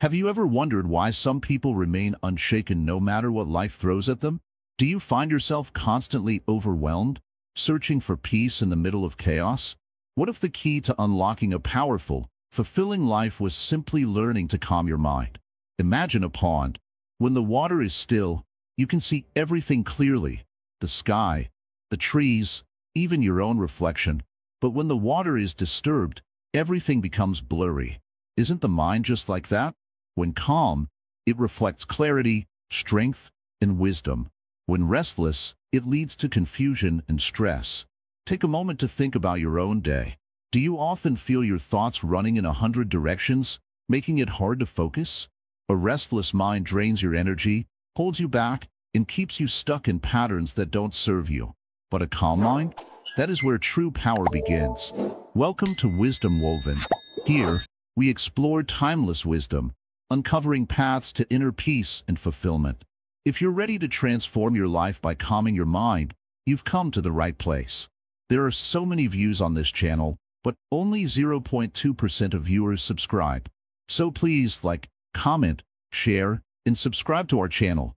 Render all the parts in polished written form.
Have you ever wondered why some people remain unshaken no matter what life throws at them? Do you find yourself constantly overwhelmed, searching for peace in the middle of chaos? What if the key to unlocking a powerful, fulfilling life was simply learning to calm your mind? Imagine a pond. When the water is still, you can see everything clearly: the sky, the trees, even your own reflection. But when the water is disturbed, everything becomes blurry. Isn't the mind just like that? When calm, it reflects clarity, strength, and wisdom. When restless, it leads to confusion and stress. Take a moment to think about your own day. Do you often feel your thoughts running in 100 directions, making it hard to focus? A restless mind drains your energy, holds you back, and keeps you stuck in patterns that don't serve you. But a calm mind? That is where true power begins. Welcome to Wisdom Woven. Here, we explore timeless wisdom, uncovering paths to inner peace and fulfillment. If you're ready to transform your life by calming your mind, you've come to the right place. There are so many views on this channel, but only 0.2% of viewers subscribe. So please like, comment, share, and subscribe to our channel.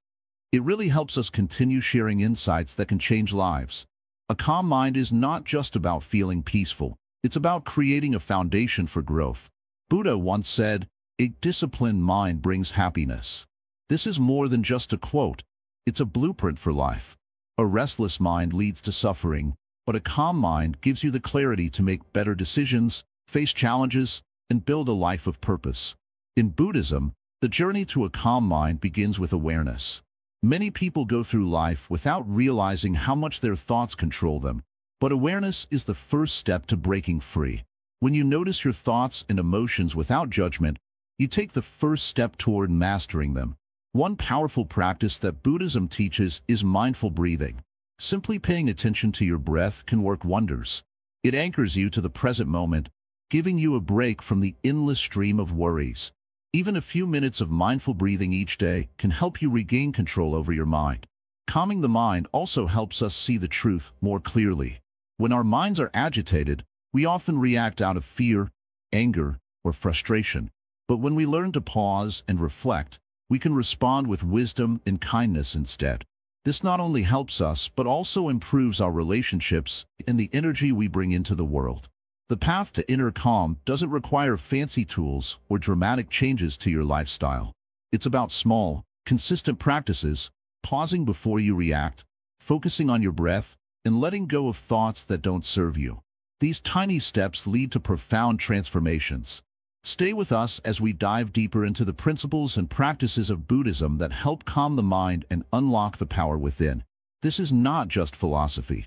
It really helps us continue sharing insights that can change lives. A calm mind is not just about feeling peaceful. It's about creating a foundation for growth. Buddha once said, "A disciplined mind brings happiness." This is more than just a quote. It's a blueprint for life. A restless mind leads to suffering, but a calm mind gives you the clarity to make better decisions, face challenges, and build a life of purpose. In Buddhism, the journey to a calm mind begins with awareness. Many people go through life without realizing how much their thoughts control them, but awareness is the first step to breaking free. When you notice your thoughts and emotions without judgment, you take the first step toward mastering them. One powerful practice that Buddhism teaches is mindful breathing. Simply paying attention to your breath can work wonders. It anchors you to the present moment, giving you a break from the endless stream of worries. Even a few minutes of mindful breathing each day can help you regain control over your mind. Calming the mind also helps us see the truth more clearly. When our minds are agitated, we often react out of fear, anger, or frustration. But when we learn to pause and reflect, we can respond with wisdom and kindness instead. This not only helps us, but also improves our relationships and the energy we bring into the world. The path to inner calm doesn't require fancy tools or dramatic changes to your lifestyle. It's about small, consistent practices, pausing before you react, focusing on your breath, and letting go of thoughts that don't serve you. These tiny steps lead to profound transformations. Stay with us as we dive deeper into the principles and practices of Buddhism that help calm the mind and unlock the power within. This is not just philosophy.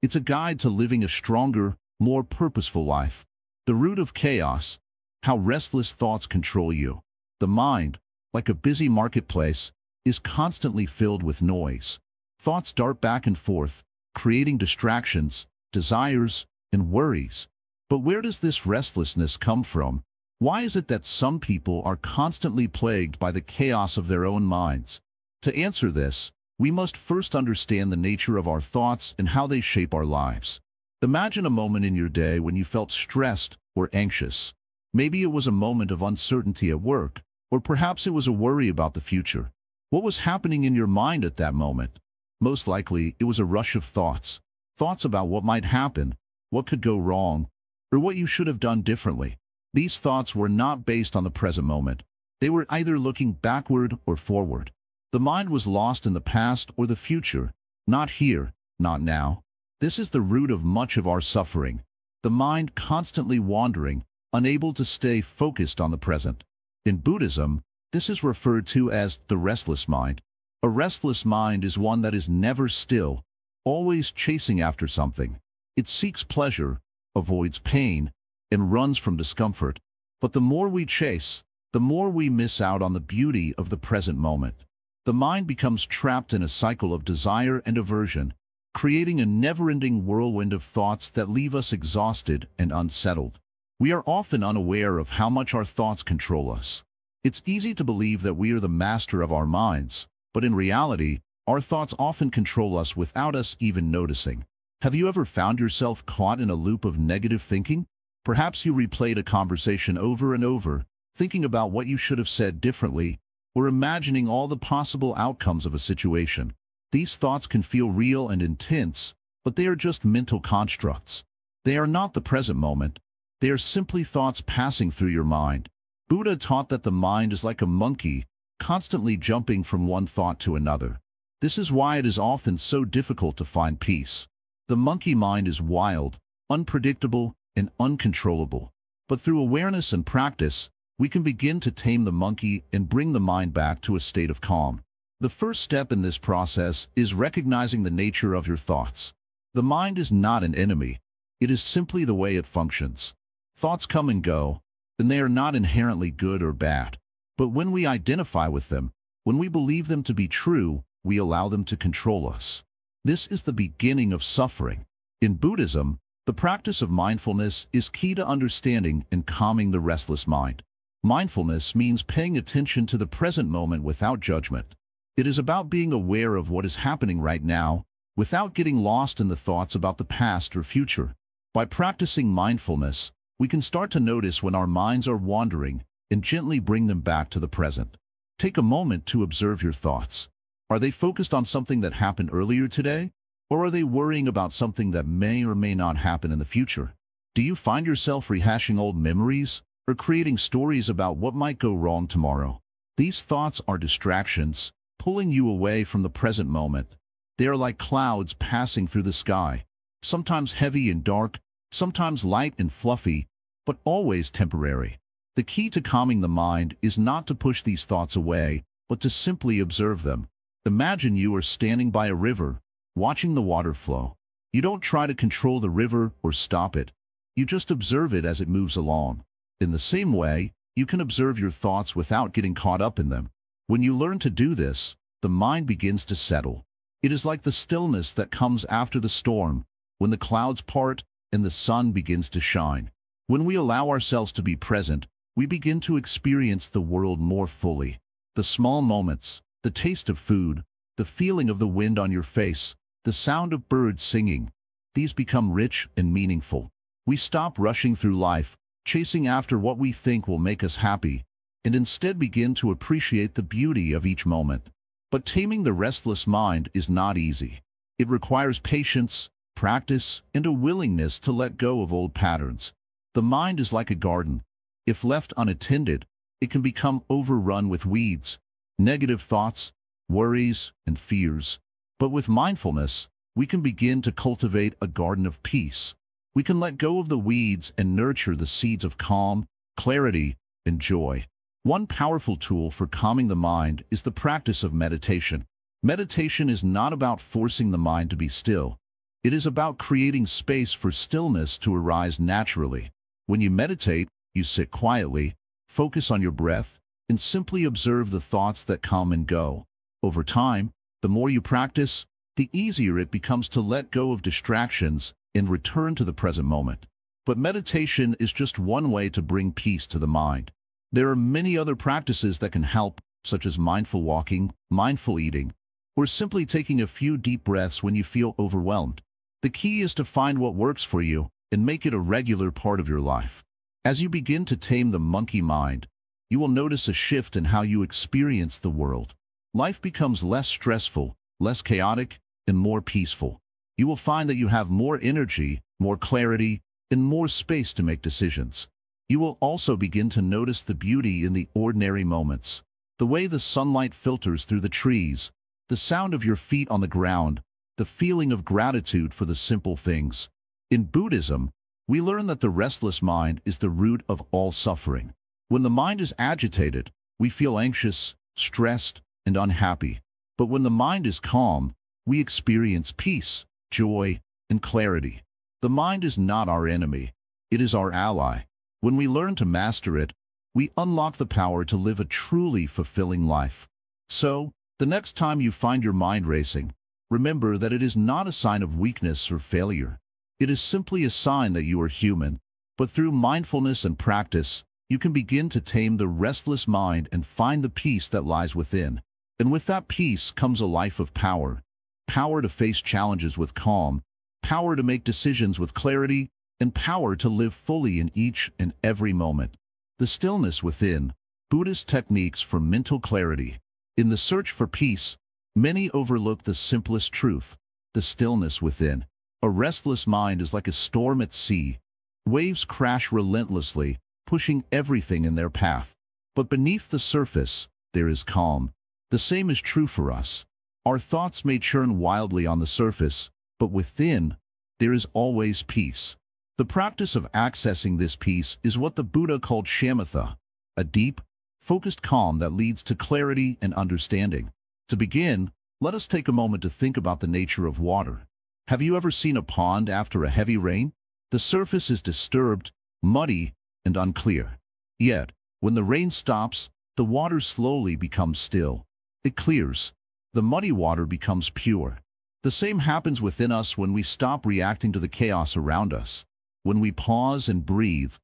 It's a guide to living a stronger, more purposeful life. The root of chaos: how restless thoughts control you. The mind, like a busy marketplace, is constantly filled with noise. Thoughts dart back and forth, creating distractions, desires, and worries. But where does this restlessness come from? Why is it that some people are constantly plagued by the chaos of their own minds? To answer this, we must first understand the nature of our thoughts and how they shape our lives. Imagine a moment in your day when you felt stressed or anxious. Maybe it was a moment of uncertainty at work, or perhaps it was a worry about the future. What was happening in your mind at that moment? Most likely, it was a rush of thoughts. Thoughts about what might happen, what could go wrong, or what you should have done differently. These thoughts were not based on the present moment. They were either looking backward or forward. The mind was lost in the past or the future, not here, not now. This is the root of much of our suffering. The mind constantly wandering, unable to stay focused on the present. In Buddhism, this is referred to as the restless mind. A restless mind is one that is never still, always chasing after something. It seeks pleasure, avoids pain, and runs from discomfort. But the more we chase, the more we miss out on the beauty of the present moment. The mind becomes trapped in a cycle of desire and aversion, creating a never-ending whirlwind of thoughts that leave us exhausted and unsettled. We are often unaware of how much our thoughts control us. It's easy to believe that we are the master of our minds, but in reality, our thoughts often control us without us even noticing. Have you ever found yourself caught in a loop of negative thinking? Perhaps you replayed a conversation over and over, thinking about what you should have said differently, or imagining all the possible outcomes of a situation. These thoughts can feel real and intense, but they are just mental constructs. They are not the present moment. They are simply thoughts passing through your mind. Buddha taught that the mind is like a monkey, constantly jumping from one thought to another. This is why it is often so difficult to find peace. The monkey mind is wild, unpredictable, and uncontrollable. But through awareness and practice, we can begin to tame the monkey and bring the mind back to a state of calm. The first step in this process is recognizing the nature of your thoughts. The mind is not an enemy. It is simply the way it functions. Thoughts come and go, and they are not inherently good or bad. But when we identify with them, when we believe them to be true, we allow them to control us. This is the beginning of suffering. In Buddhism, the practice of mindfulness is key to understanding and calming the restless mind. Mindfulness means paying attention to the present moment without judgment. It is about being aware of what is happening right now, without getting lost in the thoughts about the past or future. By practicing mindfulness, we can start to notice when our minds are wandering and gently bring them back to the present. Take a moment to observe your thoughts. Are they focused on something that happened earlier today? Or are they worrying about something that may or may not happen in the future? Do you find yourself rehashing old memories or creating stories about what might go wrong tomorrow? These thoughts are distractions, pulling you away from the present moment. They are like clouds passing through the sky, sometimes heavy and dark, sometimes light and fluffy, but always temporary. The key to calming the mind is not to push these thoughts away, but to simply observe them. Imagine you are standing by a river, watching the water flow. You don't try to control the river or stop it. You just observe it as it moves along. In the same way, you can observe your thoughts without getting caught up in them. When you learn to do this, the mind begins to settle. It is like the stillness that comes after the storm, when the clouds part and the sun begins to shine. When we allow ourselves to be present, we begin to experience the world more fully. The small moments, the taste of food, the feeling of the wind on your face, the sound of birds singing, these become rich and meaningful. We stop rushing through life, chasing after what we think will make us happy, and instead begin to appreciate the beauty of each moment. But taming the restless mind is not easy. It requires patience, practice, and a willingness to let go of old patterns. The mind is like a garden. If left unattended, it can become overrun with weeds, negative thoughts, worries, and fears. But with mindfulness, we can begin to cultivate a garden of peace. We can let go of the weeds and nurture the seeds of calm, clarity, and joy. One powerful tool for calming the mind is the practice of meditation. Meditation is not about forcing the mind to be still. It is about creating space for stillness to arise naturally. When you meditate, you sit quietly, focus on your breath, and simply observe the thoughts that come and go. Over time, the more you practice, the easier it becomes to let go of distractions and return to the present moment. But meditation is just one way to bring peace to the mind. There are many other practices that can help, such as mindful walking, mindful eating, or simply taking a few deep breaths when you feel overwhelmed. The key is to find what works for you and make it a regular part of your life. As you begin to tame the monkey mind, you will notice a shift in how you experience the world. Life becomes less stressful, less chaotic, and more peaceful. You will find that you have more energy, more clarity, and more space to make decisions. You will also begin to notice the beauty in the ordinary moments. The way the sunlight filters through the trees, the sound of your feet on the ground, the feeling of gratitude for the simple things. In Buddhism, we learn that the restless mind is the root of all suffering. When the mind is agitated, we feel anxious, stressed, and unhappy. But when the mind is calm, we experience peace, joy, and clarity. The mind is not our enemy. It is our ally. When we learn to master it, we unlock the power to live a truly fulfilling life. So, the next time you find your mind racing, remember that it is not a sign of weakness or failure. It is simply a sign that you are human. But through mindfulness and practice, you can begin to tame the restless mind and find the peace that lies within. And with that peace comes a life of power. Power to face challenges with calm, power to make decisions with clarity, and power to live fully in each and every moment. The stillness within, Buddhist techniques for mental clarity. In the search for peace, many overlook the simplest truth, the stillness within. A restless mind is like a storm at sea. Waves crash relentlessly, pushing everything in their path. But beneath the surface, there is calm. The same is true for us. Our thoughts may churn wildly on the surface, but within, there is always peace. The practice of accessing this peace is what the Buddha called shamatha, a deep, focused calm that leads to clarity and understanding. To begin, let us take a moment to think about the nature of water. Have you ever seen a pond after a heavy rain? The surface is disturbed, muddy, and unclear. Yet, when the rain stops, the water slowly becomes still. It clears. The muddy water becomes pure. The same happens within us when we stop reacting to the chaos around us. When we pause and breathe,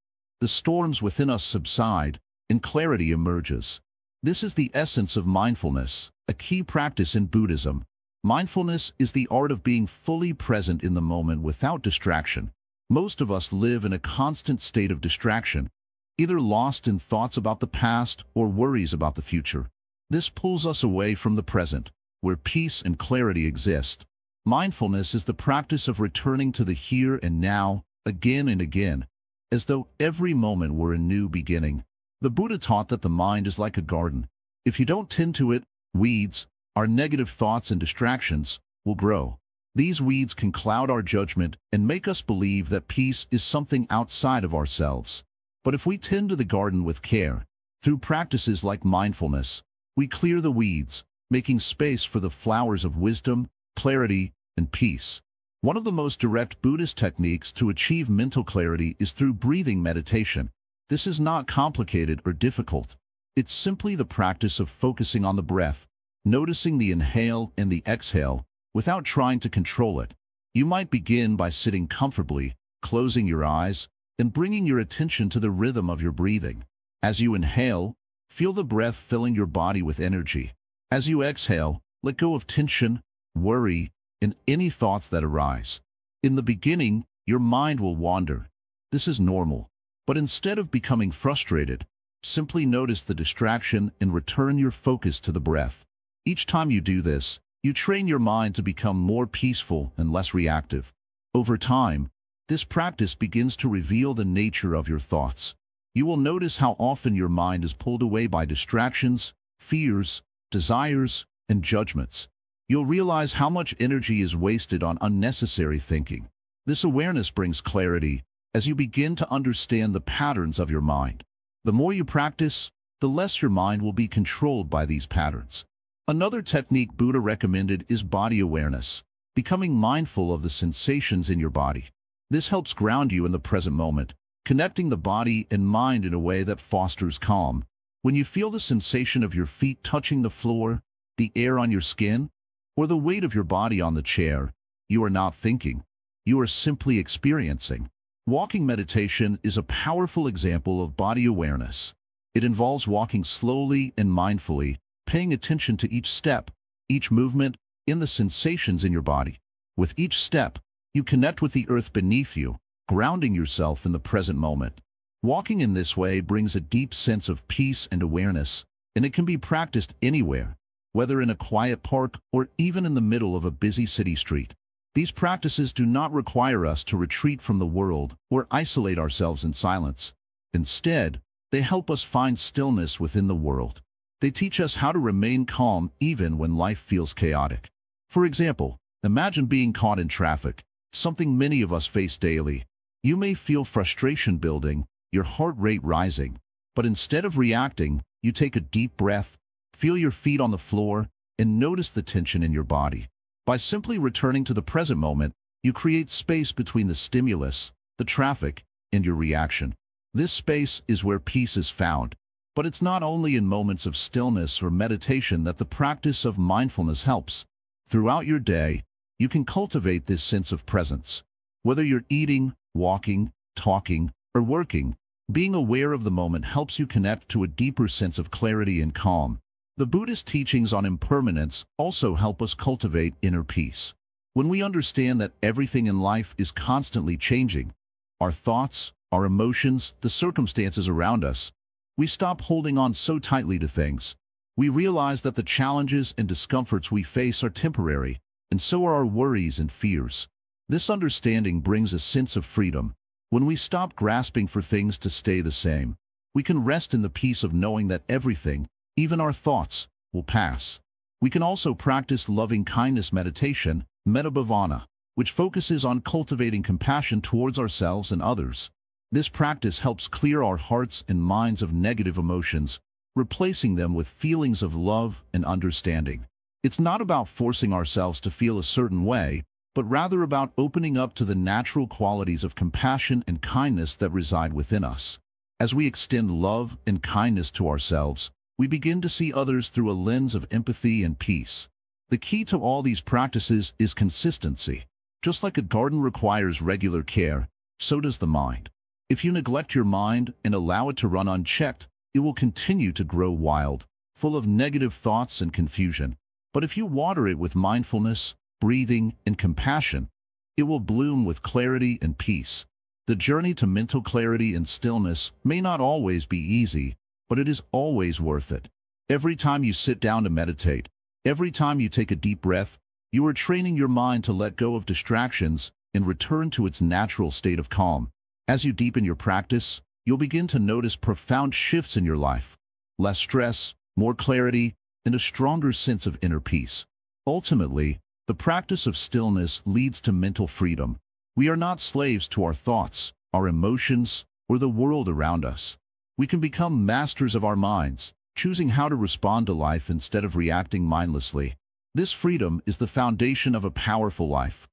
the storms within us subside, and clarity emerges. This is the essence of mindfulness, a key practice in Buddhism. Mindfulness is the art of being fully present in the moment without distraction. Most of us live in a constant state of distraction, either lost in thoughts about the past or worries about the future. This pulls us away from the present, where peace and clarity exist. Mindfulness is the practice of returning to the here and now, again and again, as though every moment were a new beginning. The Buddha taught that the mind is like a garden. If you don't tend to it, weeds, our negative thoughts and distractions, will grow. These weeds can cloud our judgment and make us believe that peace is something outside of ourselves. But if we tend to the garden with care, through practices like mindfulness, we clear the weeds, making space for the flowers of wisdom, clarity, and peace. One of the most direct Buddhist techniques to achieve mental clarity is through breathing meditation. This is not complicated or difficult. It's simply the practice of focusing on the breath, noticing the inhale and the exhale, without trying to control it. You might begin by sitting comfortably, closing your eyes, and bringing your attention to the rhythm of your breathing. As you inhale, feel the breath filling your body with energy. As you exhale, let go of tension, worry, and any thoughts that arise. In the beginning, your mind will wander. This is normal. But instead of becoming frustrated, simply notice the distraction and return your focus to the breath. Each time you do this, you train your mind to become more peaceful and less reactive. Over time, this practice begins to reveal the nature of your thoughts. You will notice how often your mind is pulled away by distractions, fears, desires, and judgments. You'll realize how much energy is wasted on unnecessary thinking. This awareness brings clarity as you begin to understand the patterns of your mind. The more you practice, the less your mind will be controlled by these patterns. Another technique Buddha recommended is body awareness, becoming mindful of the sensations in your body. This helps ground you in the present moment, connecting the body and mind in a way that fosters calm. When you feel the sensation of your feet touching the floor, the air on your skin, or the weight of your body on the chair, you are not thinking. You are simply experiencing. Walking meditation is a powerful example of body awareness. It involves walking slowly and mindfully, paying attention to each step, each movement, and the sensations in your body. With each step, you connect with the earth beneath you, grounding yourself in the present moment. Walking in this way brings a deep sense of peace and awareness, and it can be practiced anywhere, whether in a quiet park or even in the middle of a busy city street. These practices do not require us to retreat from the world or isolate ourselves in silence. Instead, they help us find stillness within the world. They teach us how to remain calm even when life feels chaotic. For example, imagine being caught in traffic, something many of us face daily. You may feel frustration building, your heart rate rising, but instead of reacting, you take a deep breath, feel your feet on the floor, and notice the tension in your body. By simply returning to the present moment, you create space between the stimulus, the traffic, and your reaction. This space is where peace is found. But it's not only in moments of stillness or meditation that the practice of mindfulness helps. Throughout your day, you can cultivate this sense of presence. Whether you're eating, walking, talking, or working, being aware of the moment helps you connect to a deeper sense of clarity and calm. The Buddhist teachings on impermanence also help us cultivate inner peace. When we understand that everything in life is constantly changing, our thoughts, our emotions, the circumstances around us, We stop holding on so tightly to things. We realize that the challenges and discomforts we face are temporary, and so are our worries and fears. This understanding brings a sense of freedom. When we stop grasping for things to stay the same, we can rest in the peace of knowing that everything, even our thoughts, will pass. We can also practice loving-kindness meditation, metta-bhavana, which focuses on cultivating compassion towards ourselves and others. This practice helps clear our hearts and minds of negative emotions, replacing them with feelings of love and understanding. It's not about forcing ourselves to feel a certain way, but rather about opening up to the natural qualities of compassion and kindness that reside within us. As we extend love and kindness to ourselves, we begin to see others through a lens of empathy and peace. The key to all these practices is consistency. Just like a garden requires regular care, so does the mind. If you neglect your mind and allow it to run unchecked, it will continue to grow wild, full of negative thoughts and confusion. But if you water it with mindfulness, breathing, and compassion, it will bloom with clarity and peace. The journey to mental clarity and stillness may not always be easy, but it is always worth it. Every time you sit down to meditate, every time you take a deep breath, you are training your mind to let go of distractions and return to its natural state of calm. As you deepen your practice, you'll begin to notice profound shifts in your life. Less stress, more clarity, and a stronger sense of inner peace. Ultimately, the practice of stillness leads to mental freedom. We are not slaves to our thoughts, our emotions, or the world around us. We can become masters of our minds, choosing how to respond to life instead of reacting mindlessly. This freedom is the foundation of a powerful life,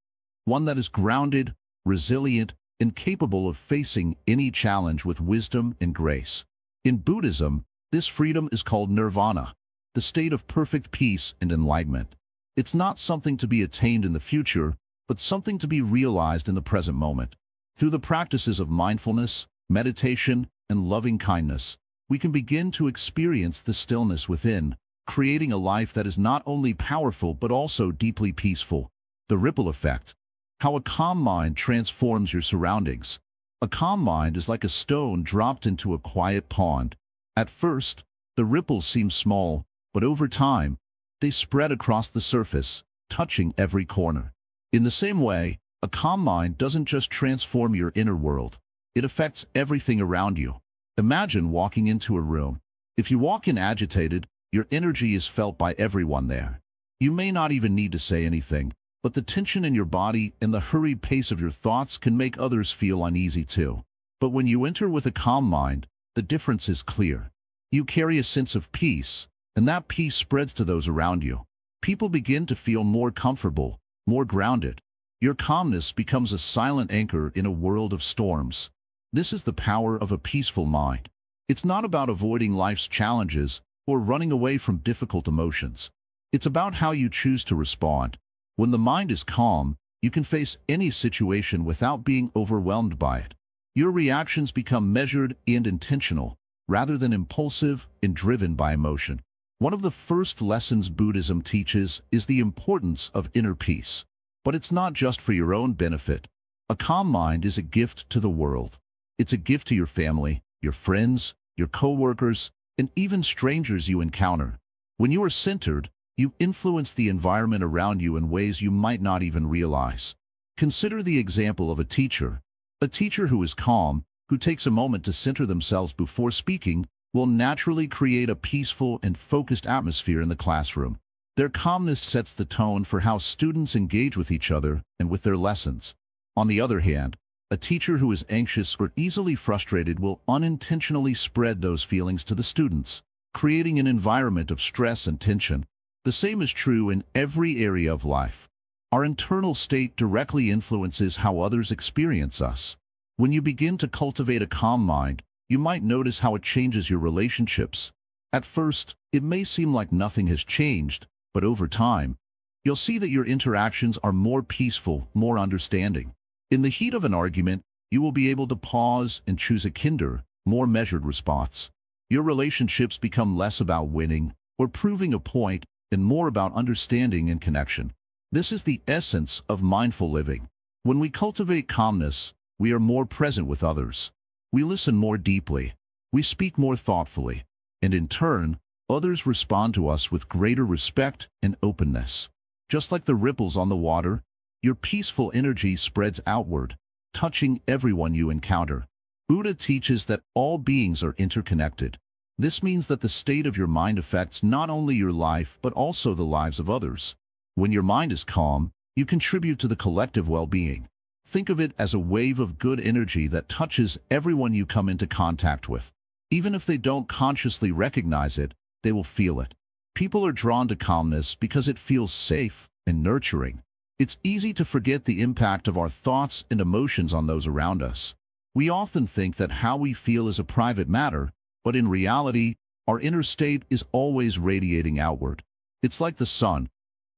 one that is grounded, resilient, and capable of facing any challenge with wisdom and grace. In Buddhism, this freedom is called nirvana, the state of perfect peace and enlightenment. It's not something to be attained in the future, but something to be realized in the present moment. Through the practices of mindfulness, meditation, and loving kindness, we can begin to experience the stillness within, creating a life that is not only powerful but also deeply peaceful. The ripple effect. How a calm mind transforms your surroundings. A calm mind is like a stone dropped into a quiet pond. At first, the ripples seem small, but over time, they spread across the surface, touching every corner. In the same way, a calm mind doesn't just transform your inner world, it affects everything around you. Imagine walking into a room. If you walk in agitated, your energy is felt by everyone there. You may not even need to say anything, but the tension in your body and the hurried pace of your thoughts can make others feel uneasy too. But when you enter with a calm mind, the difference is clear. You carry a sense of peace, and that peace spreads to those around you. People begin to feel more comfortable, more grounded. Your calmness becomes a silent anchor in a world of storms. This is the power of a peaceful mind. It's not about avoiding life's challenges or running away from difficult emotions. It's about how you choose to respond. When the mind is calm, you can face any situation without being overwhelmed by it. Your reactions become measured and intentional, rather than impulsive and driven by emotion. One of the first lessons Buddhism teaches is the importance of inner peace. But it's not just for your own benefit. A calm mind is a gift to the world. It's a gift to your family, your friends, your co-workers, and even strangers you encounter. When you are centered, you influence the environment around you in ways you might not even realize. Consider the example of a teacher. A teacher who is calm, who takes a moment to center themselves before speaking, will naturally create a peaceful and focused atmosphere in the classroom. Their calmness sets the tone for how students engage with each other and with their lessons. On the other hand, a teacher who is anxious or easily frustrated will unintentionally spread those feelings to the students, creating an environment of stress and tension. The same is true in every area of life. Our internal state directly influences how others experience us. When you begin to cultivate a calm mind, you might notice how it changes your relationships. At first, it may seem like nothing has changed, but over time, you'll see that your interactions are more peaceful, more understanding. In the heat of an argument, you will be able to pause and choose a kinder, more measured response. Your relationships become less about winning or proving a point and more about understanding and connection. This is the essence of mindful living. When we cultivate calmness, we are more present with others. We listen more deeply. We speak more thoughtfully, and in turn, others respond to us with greater respect and openness. Just like the ripples on the water, your peaceful energy spreads outward, touching everyone you encounter. Buddha teaches that all beings are interconnected. This means that the state of your mind affects not only your life but also the lives of others. When your mind is calm, you contribute to the collective well-being. Think of it as a wave of good energy that touches everyone you come into contact with. Even if they don't consciously recognize it, they will feel it. People are drawn to calmness because it feels safe and nurturing. It's easy to forget the impact of our thoughts and emotions on those around us. We often think that how we feel is a private matter, but in reality, our inner state is always radiating outward. It's like the sun.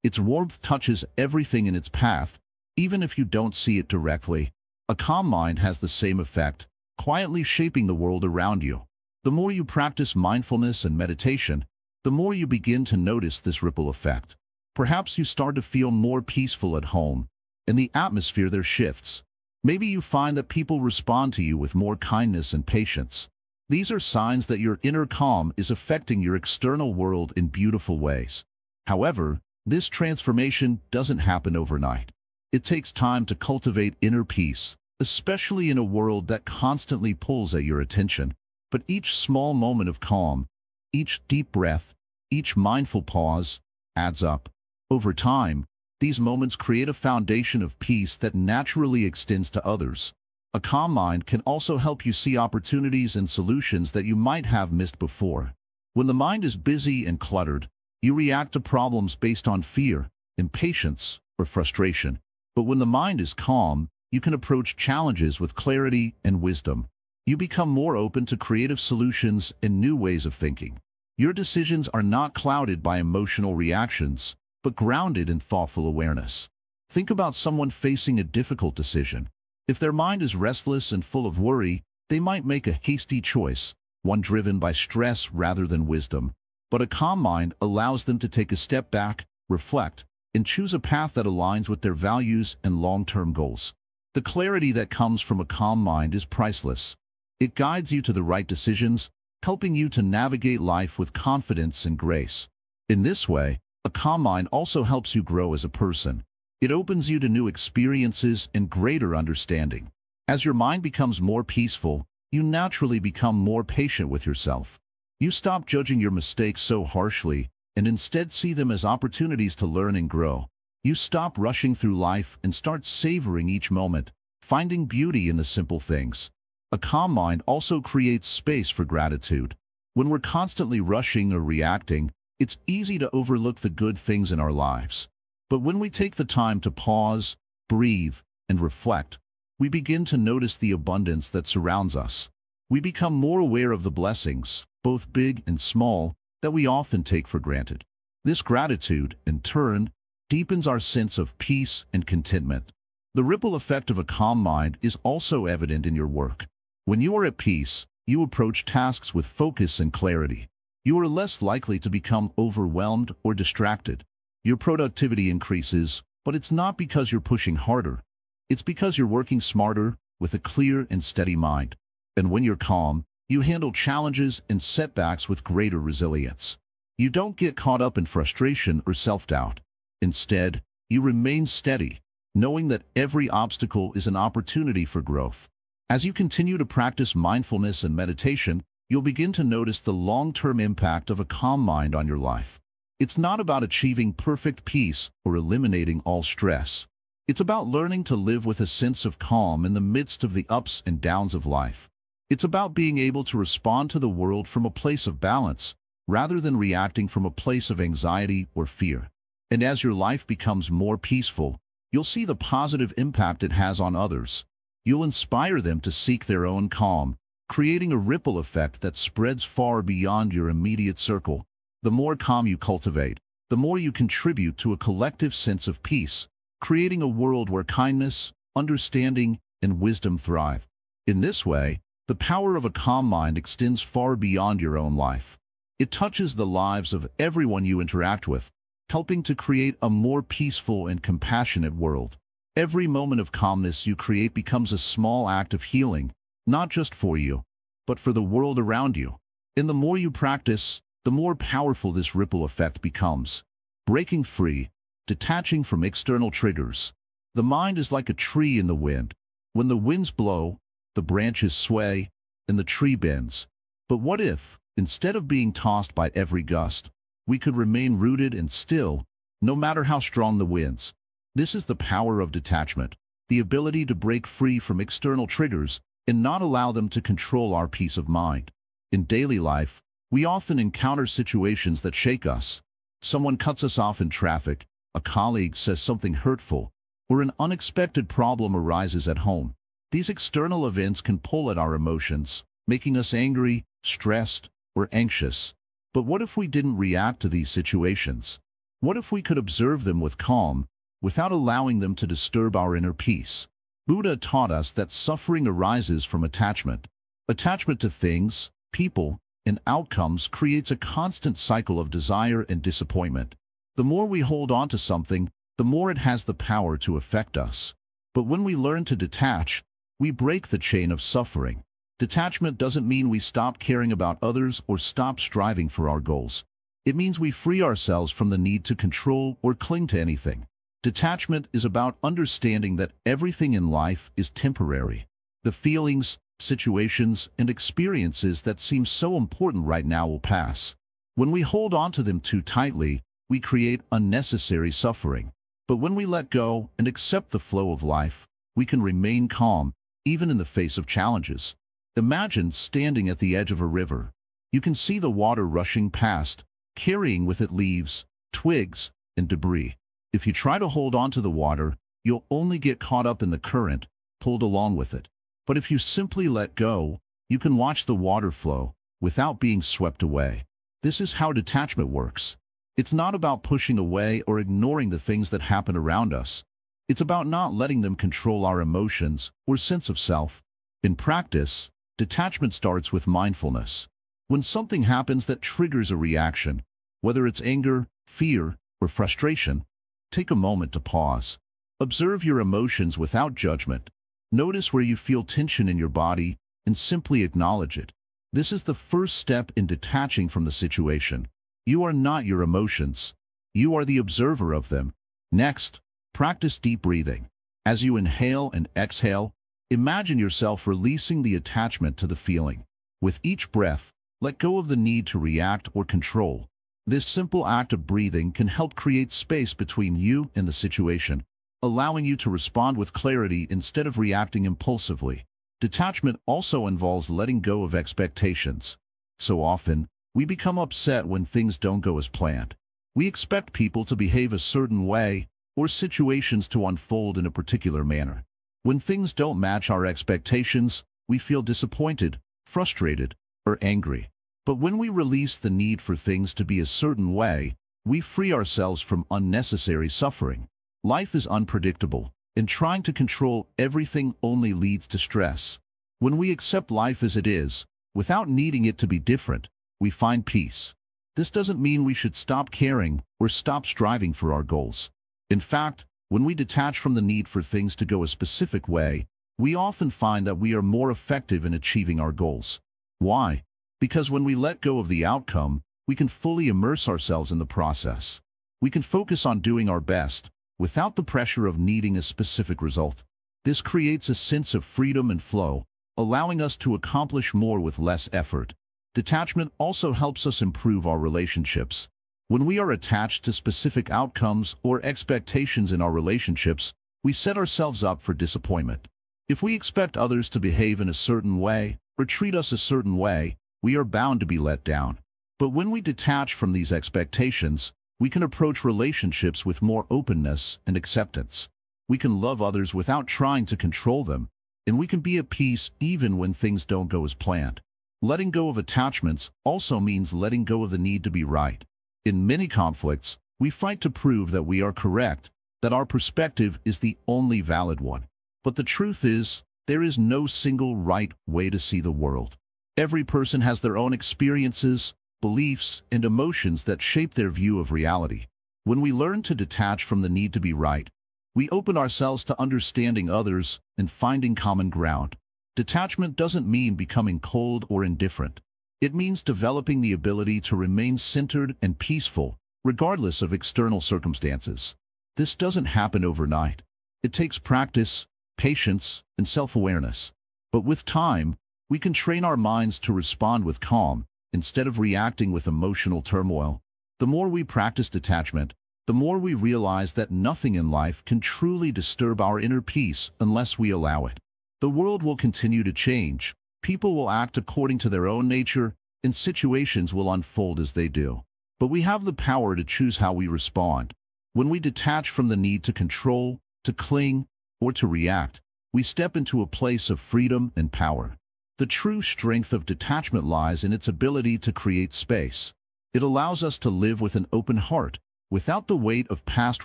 Its warmth touches everything in its path, even if you don't see it directly. A calm mind has the same effect, quietly shaping the world around you. The more you practice mindfulness and meditation, the more you begin to notice this ripple effect. Perhaps you start to feel more peaceful at home, and the atmosphere there shifts. Maybe you find that people respond to you with more kindness and patience. These are signs that your inner calm is affecting your external world in beautiful ways. However, this transformation doesn't happen overnight. It takes time to cultivate inner peace, especially in a world that constantly pulls at your attention. But each small moment of calm, each deep breath, each mindful pause, adds up. Over time, these moments create a foundation of peace that naturally extends to others. A calm mind can also help you see opportunities and solutions that you might have missed before. When the mind is busy and cluttered, you react to problems based on fear, impatience, or frustration. But when the mind is calm, you can approach challenges with clarity and wisdom. You become more open to creative solutions and new ways of thinking. Your decisions are not clouded by emotional reactions, but grounded in thoughtful awareness. Think about someone facing a difficult decision. If their mind is restless and full of worry, they might make a hasty choice, one driven by stress rather than wisdom. But a calm mind allows them to take a step back, reflect, and choose a path that aligns with their values and long-term goals. The clarity that comes from a calm mind is priceless. It guides you to the right decisions, helping you to navigate life with confidence and grace. In this way, a calm mind also helps you grow as a person. It opens you to new experiences and greater understanding. As your mind becomes more peaceful, you naturally become more patient with yourself. You stop judging your mistakes so harshly and instead see them as opportunities to learn and grow. You stop rushing through life and start savoring each moment, finding beauty in the simple things. A calm mind also creates space for gratitude. When we're constantly rushing or reacting, it's easy to overlook the good things in our lives. But when we take the time to pause, breathe, and reflect, we begin to notice the abundance that surrounds us. We become more aware of the blessings, both big and small, that we often take for granted. This gratitude, in turn, deepens our sense of peace and contentment. The ripple effect of a calm mind is also evident in your work. When you are at peace, you approach tasks with focus and clarity. You are less likely to become overwhelmed or distracted. Your productivity increases, but it's not because you're pushing harder. It's because you're working smarter, with a clear and steady mind. And when you're calm, you handle challenges and setbacks with greater resilience. You don't get caught up in frustration or self-doubt. Instead, you remain steady, knowing that every obstacle is an opportunity for growth. As you continue to practice mindfulness and meditation, you'll begin to notice the long-term impact of a calm mind on your life. It's not about achieving perfect peace or eliminating all stress. It's about learning to live with a sense of calm in the midst of the ups and downs of life. It's about being able to respond to the world from a place of balance, rather than reacting from a place of anxiety or fear. And as your life becomes more peaceful, you'll see the positive impact it has on others. You'll inspire them to seek their own calm, creating a ripple effect that spreads far beyond your immediate circle. The more calm you cultivate, the more you contribute to a collective sense of peace, creating a world where kindness, understanding, and wisdom thrive. In this way, the power of a calm mind extends far beyond your own life. It touches the lives of everyone you interact with, helping to create a more peaceful and compassionate world. Every moment of calmness you create becomes a small act of healing, not just for you, but for the world around you. And the more you practice, the more powerful this ripple effect becomes. Breaking free, detaching from external triggers. The mind is like a tree in the wind. When the winds blow, the branches sway, and the tree bends. But what if, instead of being tossed by every gust, we could remain rooted and still, no matter how strong the winds? This is the power of detachment, the ability to break free from external triggers and not allow them to control our peace of mind. In daily life, we often encounter situations that shake us. Someone cuts us off in traffic, a colleague says something hurtful, or an unexpected problem arises at home. These external events can pull at our emotions, making us angry, stressed, or anxious. But what if we didn't react to these situations? What if we could observe them with calm, without allowing them to disturb our inner peace? Buddha taught us that suffering arises from attachment. Attachment to things, people, and outcomes creates a constant cycle of desire and disappointment. The more we hold on to something, the more it has the power to affect us. But when we learn to detach, we break the chain of suffering. Detachment doesn't mean we stop caring about others or stop striving for our goals. It means we free ourselves from the need to control or cling to anything. Detachment is about understanding that everything in life is temporary. The feelings, situations, and experiences that seem so important right now will pass. When we hold on to them too tightly, we create unnecessary suffering. But when we let go and accept the flow of life, we can remain calm, even in the face of challenges. Imagine standing at the edge of a river. You can see the water rushing past, carrying with it leaves, twigs, and debris. If you try to hold on to the water, you'll only get caught up in the current, pulled along with it. But if you simply let go, you can watch the water flow, without being swept away. This is how detachment works. It's not about pushing away or ignoring the things that happen around us. It's about not letting them control our emotions or sense of self. In practice, detachment starts with mindfulness. When something happens that triggers a reaction, whether it's anger, fear, or frustration, take a moment to pause. Observe your emotions without judgment. Notice where you feel tension in your body and simply acknowledge it. This is the first step in detaching from the situation. You are not your emotions. You are the observer of them. Next, practice deep breathing. As you inhale and exhale, imagine yourself releasing the attachment to the feeling. With each breath, let go of the need to react or control. This simple act of breathing can help create space between you and the situation, allowing you to respond with clarity instead of reacting impulsively. Detachment also involves letting go of expectations. So often, we become upset when things don't go as planned. We expect people to behave a certain way or situations to unfold in a particular manner. When things don't match our expectations, we feel disappointed, frustrated, or angry. But when we release the need for things to be a certain way, we free ourselves from unnecessary suffering. Life is unpredictable, and trying to control everything only leads to stress. When we accept life as it is, without needing it to be different, we find peace. This doesn't mean we should stop caring or stop striving for our goals. In fact, when we detach from the need for things to go a specific way, we often find that we are more effective in achieving our goals. Why? Because when we let go of the outcome, we can fully immerse ourselves in the process. We can focus on doing our best, without the pressure of needing a specific result. This creates a sense of freedom and flow, allowing us to accomplish more with less effort. Detachment also helps us improve our relationships. When we are attached to specific outcomes or expectations in our relationships, we set ourselves up for disappointment. If we expect others to behave in a certain way or treat us a certain way, we are bound to be let down. But when we detach from these expectations, we can approach relationships with more openness and acceptance. We can love others without trying to control them, and we can be at peace even when things don't go as planned. Letting go of attachments also means letting go of the need to be right. In many conflicts, we fight to prove that we are correct, that our perspective is the only valid one. But the truth is, there is no single right way to see the world. Every person has their own experiences, beliefs, and emotions that shape their view of reality. When we learn to detach from the need to be right, we open ourselves to understanding others and finding common ground. Detachment doesn't mean becoming cold or indifferent. It means developing the ability to remain centered and peaceful, regardless of external circumstances. This doesn't happen overnight. It takes practice, patience, and self-awareness. But with time, we can train our minds to respond with calm, instead of reacting with emotional turmoil. The more we practice detachment, the more we realize that nothing in life can truly disturb our inner peace unless we allow it. The world will continue to change, people will act according to their own nature, and situations will unfold as they do. But we have the power to choose how we respond. When we detach from the need to control, to cling, or to react, we step into a place of freedom and power. The true strength of detachment lies in its ability to create space. It allows us to live with an open heart, without the weight of past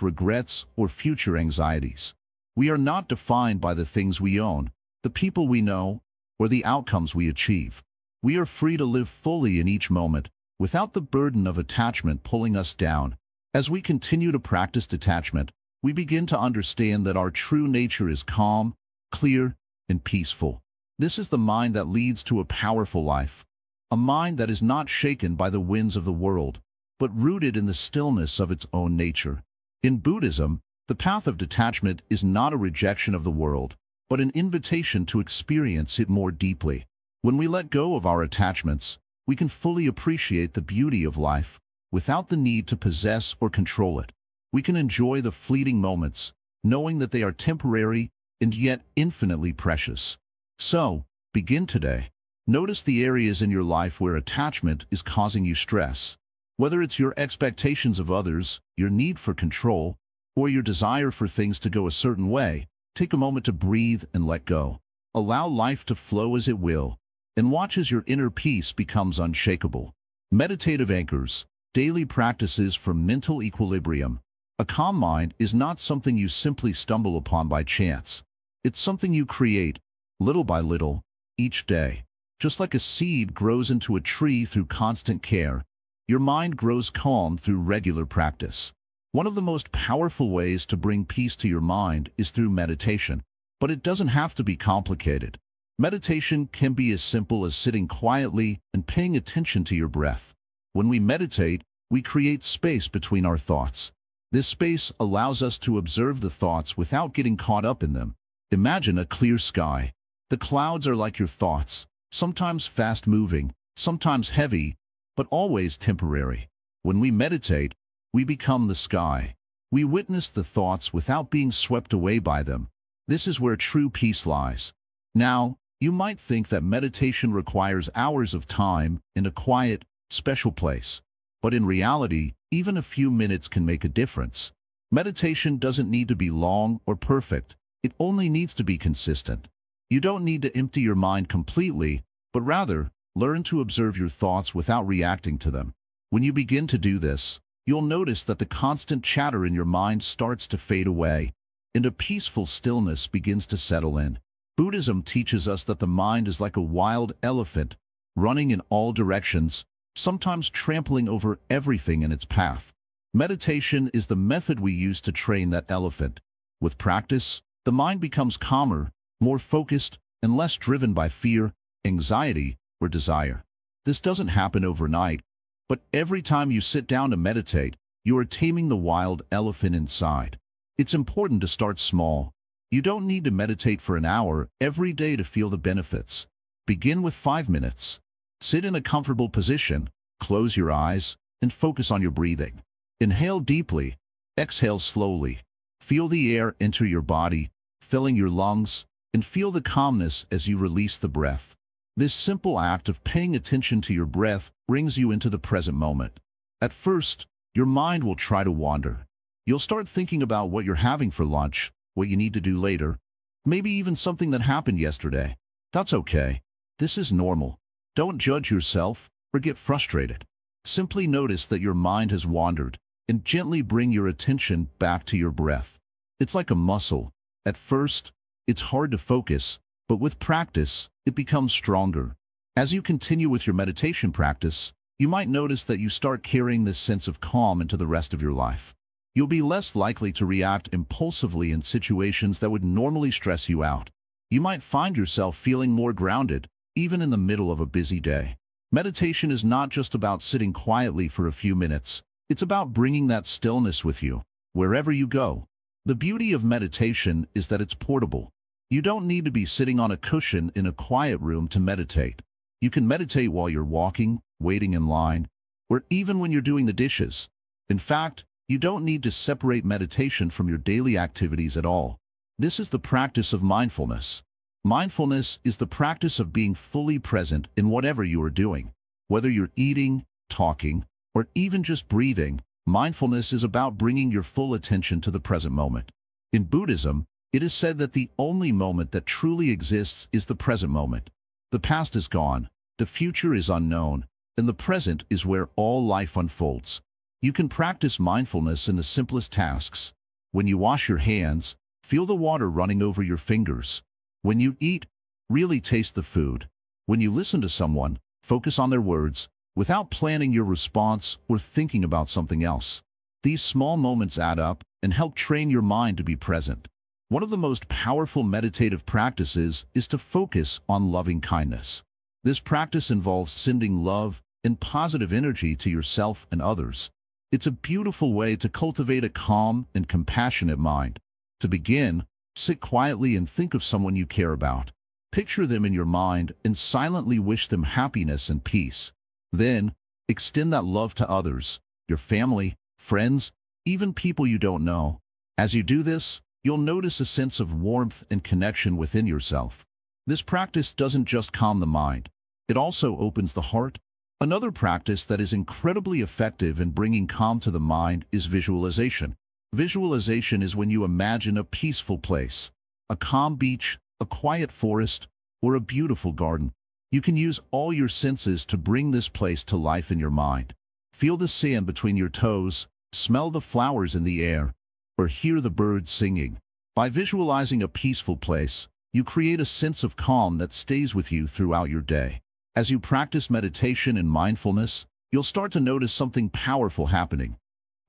regrets or future anxieties. We are not defined by the things we own, the people we know, or the outcomes we achieve. We are free to live fully in each moment, without the burden of attachment pulling us down. As we continue to practice detachment, we begin to understand that our true nature is calm, clear, and peaceful. This is the mind that leads to a powerful life, a mind that is not shaken by the winds of the world, but rooted in the stillness of its own nature. In Buddhism, the path of detachment is not a rejection of the world, but an invitation to experience it more deeply. When we let go of our attachments, we can fully appreciate the beauty of life, without the need to possess or control it. We can enjoy the fleeting moments, knowing that they are temporary and yet infinitely precious. So, begin today. Notice the areas in your life where attachment is causing you stress. Whether it's your expectations of others, your need for control, or your desire for things to go a certain way, take a moment to breathe and let go. Allow life to flow as it will, and watch as your inner peace becomes unshakable. Meditative anchors, daily practices for mental equilibrium. A calm mind is not something you simply stumble upon by chance. It's something you create, little by little, each day. Just like a seed grows into a tree through constant care, your mind grows calm through regular practice. One of the most powerful ways to bring peace to your mind is through meditation, but it doesn't have to be complicated. Meditation can be as simple as sitting quietly and paying attention to your breath. When we meditate, we create space between our thoughts. This space allows us to observe the thoughts without getting caught up in them. Imagine a clear sky. The clouds are like your thoughts, sometimes fast-moving, sometimes heavy, but always temporary. When we meditate, we become the sky. We witness the thoughts without being swept away by them. This is where true peace lies. Now, you might think that meditation requires hours of time in a quiet, special place. But in reality, even a few minutes can make a difference. Meditation doesn't need to be long or perfect. It only needs to be consistent. You don't need to empty your mind completely, but rather, learn to observe your thoughts without reacting to them. When you begin to do this, you'll notice that the constant chatter in your mind starts to fade away, and a peaceful stillness begins to settle in. Buddhism teaches us that the mind is like a wild elephant, running in all directions, sometimes trampling over everything in its path. Meditation is the method we use to train that elephant. With practice, the mind becomes calmer, more focused, and less driven by fear, anxiety, or desire. This doesn't happen overnight, but every time you sit down to meditate, you are taming the wild elephant inside. It's important to start small. You don't need to meditate for an hour every day to feel the benefits. Begin with 5 minutes. Sit in a comfortable position, close your eyes, and focus on your breathing. Inhale deeply, exhale slowly. Feel the air enter your body, filling your lungs, and feel the calmness as you release the breath. This simple act of paying attention to your breath brings you into the present moment. At first, your mind will try to wander. You'll start thinking about what you're having for lunch, what you need to do later, maybe even something that happened yesterday. That's okay. This is normal. Don't judge yourself or get frustrated. Simply notice that your mind has wandered and gently bring your attention back to your breath. It's like a muscle. At first, it's hard to focus, but with practice, it becomes stronger. As you continue with your meditation practice, you might notice that you start carrying this sense of calm into the rest of your life. You'll be less likely to react impulsively in situations that would normally stress you out. you might find yourself feeling more grounded, even in the middle of a busy day. Meditation is not just about sitting quietly for a few minutes. It's about bringing that stillness with you, wherever you go. The beauty of meditation is that it's portable. You don't need to be sitting on a cushion in a quiet room to meditate. You can meditate while you're walking, waiting in line, or even when you're doing the dishes. In fact, you don't need to separate meditation from your daily activities at all. This is the practice of mindfulness. Mindfulness is the practice of being fully present in whatever you are doing. Whether you're eating, talking, or even just breathing, mindfulness is about bringing your full attention to the present moment. In Buddhism, it is said that the only moment that truly exists is the present moment. The past is gone, the future is unknown, and the present is where all life unfolds. You can practice mindfulness in the simplest tasks. When you wash your hands, feel the water running over your fingers. When you eat, really taste the food. When you listen to someone, focus on their words, without planning your response or thinking about something else. These small moments add up and help train your mind to be present. One of the most powerful meditative practices is to focus on loving kindness. This practice involves sending love and positive energy to yourself and others. It's a beautiful way to cultivate a calm and compassionate mind. To begin, sit quietly and think of someone you care about. Picture them in your mind and silently wish them happiness and peace. Then, extend that love to others, your family, friends, even people you don't know. As you do this, you'll notice a sense of warmth and connection within yourself. This practice doesn't just calm the mind, it also opens the heart. Another practice that is incredibly effective in bringing calm to the mind is visualization. Visualization is when you imagine a peaceful place, a calm beach, a quiet forest, or a beautiful garden. You can use all your senses to bring this place to life in your mind. Feel the sand between your toes, smell the flowers in the air, or hear the birds singing. By visualizing a peaceful place, you create a sense of calm that stays with you throughout your day. As you practice meditation and mindfulness, you'll start to notice something powerful happening.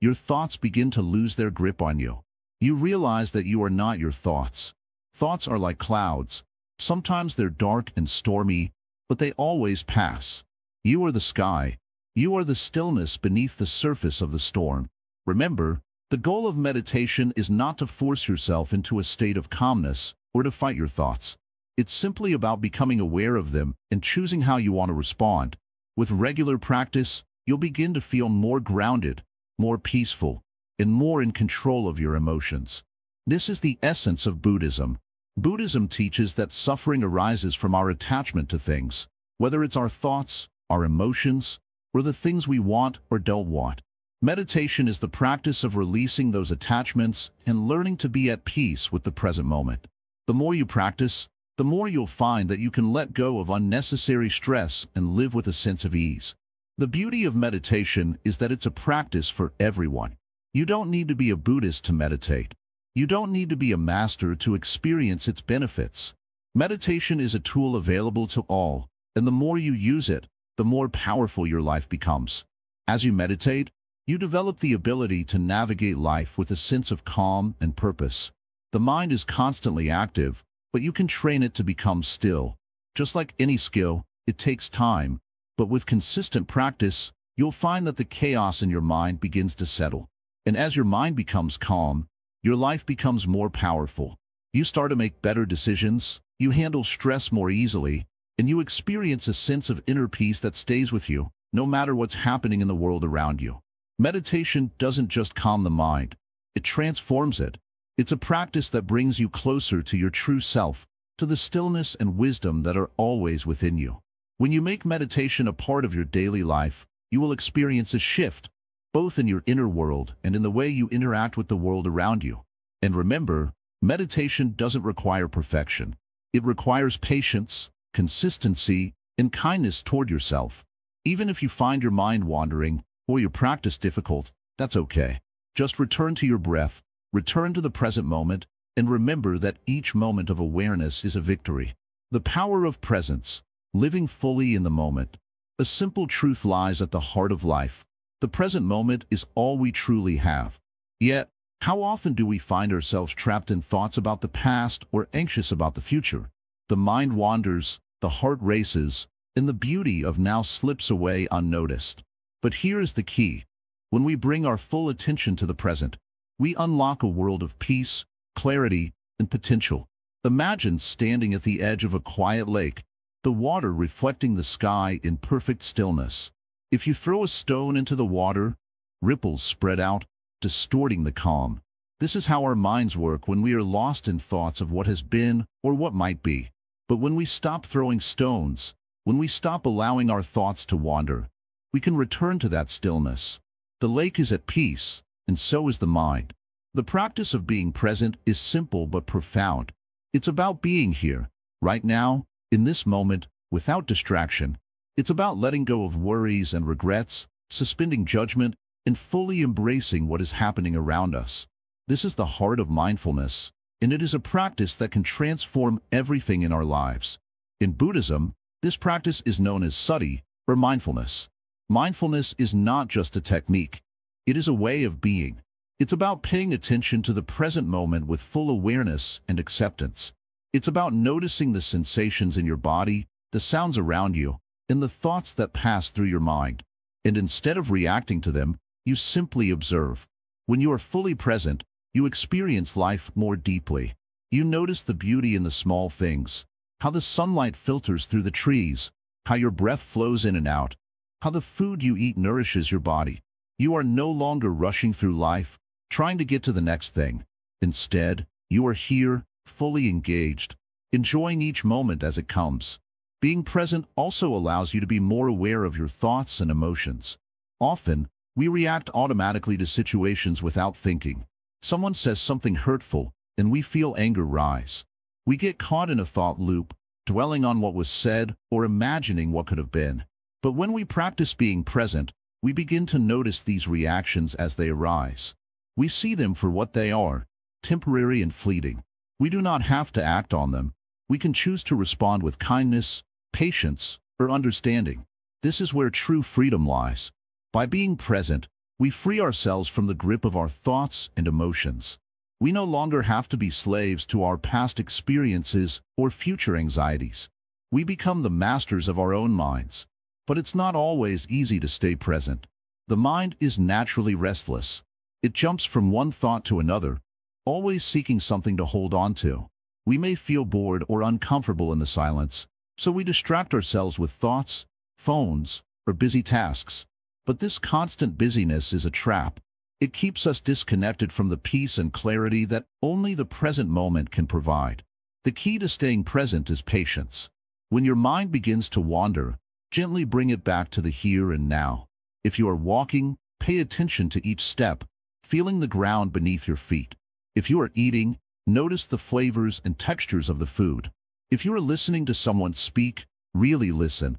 Your thoughts begin to lose their grip on you. You realize that you are not your thoughts. Thoughts are like clouds. Sometimes they're dark and stormy, but they always pass. You are the sky. You are the stillness beneath the surface of the storm. Remember, the goal of meditation is not to force yourself into a state of calmness or to fight your thoughts. It's simply about becoming aware of them and choosing how you want to respond. With regular practice, you'll begin to feel more grounded, more peaceful, and more in control of your emotions. This is the essence of Buddhism. Buddhism teaches that suffering arises from our attachment to things, whether it's our thoughts, our emotions, or the things we want or don't want. Meditation is the practice of releasing those attachments and learning to be at peace with the present moment. The more you practice, the more you'll find that you can let go of unnecessary stress and live with a sense of ease. The beauty of meditation is that it's a practice for everyone. You don't need to be a Buddhist to meditate. You don't need to be a master to experience its benefits. Meditation is a tool available to all, and the more you use it, the more powerful your life becomes. As you meditate, you develop the ability to navigate life with a sense of calm and purpose. The mind is constantly active, but you can train it to become still. Just like any skill, it takes time, but with consistent practice, you'll find that the chaos in your mind begins to settle. And as your mind becomes calm, your life becomes more powerful. You start to make better decisions, you handle stress more easily, and you experience a sense of inner peace that stays with you, no matter what's happening in the world around you. Meditation doesn't just calm the mind, it transforms it. It's a practice that brings you closer to your true self, to the stillness and wisdom that are always within you. When you make meditation a part of your daily life, you will experience a shift, both in your inner world and in the way you interact with the world around you. And remember, meditation doesn't require perfection. It requires patience, consistency, and kindness toward yourself. Even if you find your mind wandering or your practice difficult, that's okay. Just return to your breath, return to the present moment, and remember that each moment of awareness is a victory. The power of presence, living fully in the moment. A simple truth lies at the heart of life. The present moment is all we truly have. Yet, How often do we find ourselves trapped in thoughts about the past or anxious about the future? The mind wanders, the heart races, and the beauty of now slips away unnoticed. But here is the key. When we bring our full attention to the present, we unlock a world of peace, clarity, and potential. Imagine standing at the edge of a quiet lake, the water reflecting the sky in perfect stillness. If you throw a stone into the water, ripples spread out, distorting the calm. This is how our minds work when we are lost in thoughts of what has been or what might be. But when we stop throwing stones, when we stop allowing our thoughts to wander, we can return to that stillness. The lake is at peace, and so is the mind. The practice of being present is simple but profound. It's about being here, right now, in this moment, without distraction. It's about letting go of worries and regrets, suspending judgment, and fully embracing what is happening around us. This is the heart of mindfulness, and it is a practice that can transform everything in our lives. In Buddhism, this practice is known as sati, or mindfulness. Mindfulness is not just a technique. It is a way of being. It's about paying attention to the present moment with full awareness and acceptance. It's about noticing the sensations in your body, the sounds around you, and the thoughts that pass through your mind. And instead of reacting to them, you simply observe. When you are fully present, you experience life more deeply. You notice the beauty in the small things, how the sunlight filters through the trees, how your breath flows in and out, how the food you eat nourishes your body. You are no longer rushing through life, trying to get to the next thing. Instead, you are here, fully engaged, enjoying each moment as it comes. Being present also allows you to be more aware of your thoughts and emotions. Often, we react automatically to situations without thinking. Someone says something hurtful, and we feel anger rise. We get caught in a thought loop, dwelling on what was said or imagining what could have been. But when we practice being present, we begin to notice these reactions as they arise. We see them for what they are, temporary and fleeting. We do not have to act on them. We can choose to respond with kindness, patience, or understanding. This is where true freedom lies. By being present, we free ourselves from the grip of our thoughts and emotions. We no longer have to be slaves to our past experiences or future anxieties. We become the masters of our own minds. But it's not always easy to stay present. The mind is naturally restless. It jumps from one thought to another, always seeking something to hold on to. We may feel bored or uncomfortable in the silence, so we distract ourselves with thoughts, phones, or busy tasks. But this constant busyness is a trap. It keeps us disconnected from the peace and clarity that only the present moment can provide. The key to staying present is patience. When your mind begins to wander, gently bring it back to the here and now. If you are walking, pay attention to each step, feeling the ground beneath your feet. If you are eating, notice the flavors and textures of the food. If you are listening to someone speak, really listen.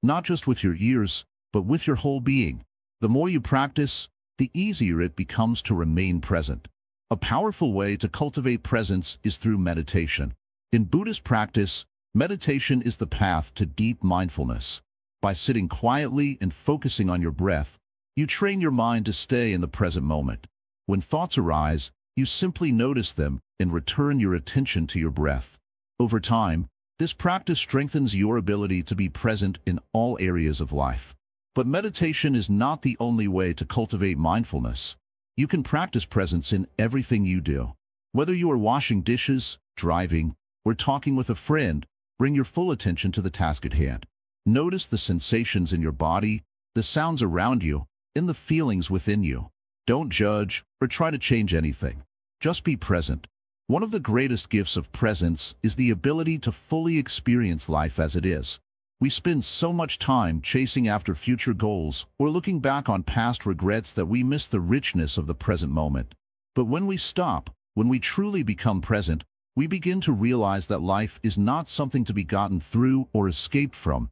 Not just with your ears, but with your whole being. The more you practice, the easier it becomes to remain present. A powerful way to cultivate presence is through meditation. In Buddhist practice, meditation is the path to deep mindfulness. By sitting quietly and focusing on your breath, you train your mind to stay in the present moment. When thoughts arise, you simply notice them and return your attention to your breath. Over time, this practice strengthens your ability to be present in all areas of life. But meditation is not the only way to cultivate mindfulness. You can practice presence in everything you do. Whether you are washing dishes, driving, or talking with a friend, bring your full attention to the task at hand. Notice the sensations in your body, the sounds around you, and the feelings within you. Don't judge or try to change anything. Just be present. One of the greatest gifts of presence is the ability to fully experience life as it is. We spend so much time chasing after future goals or looking back on past regrets that we miss the richness of the present moment. But when we stop, when we truly become present, we begin to realize that life is not something to be gotten through or escaped from.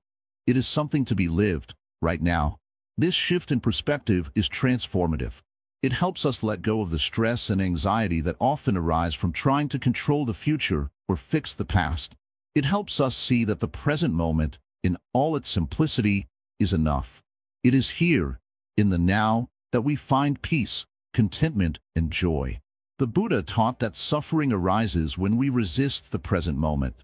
It is something to be lived, right now. This shift in perspective is transformative. It helps us let go of the stress and anxiety that often arise from trying to control the future or fix the past. It helps us see that the present moment, in all its simplicity, is enough. It is here, in the now, that we find peace, contentment, and joy. The Buddha taught that suffering arises when we resist the present moment.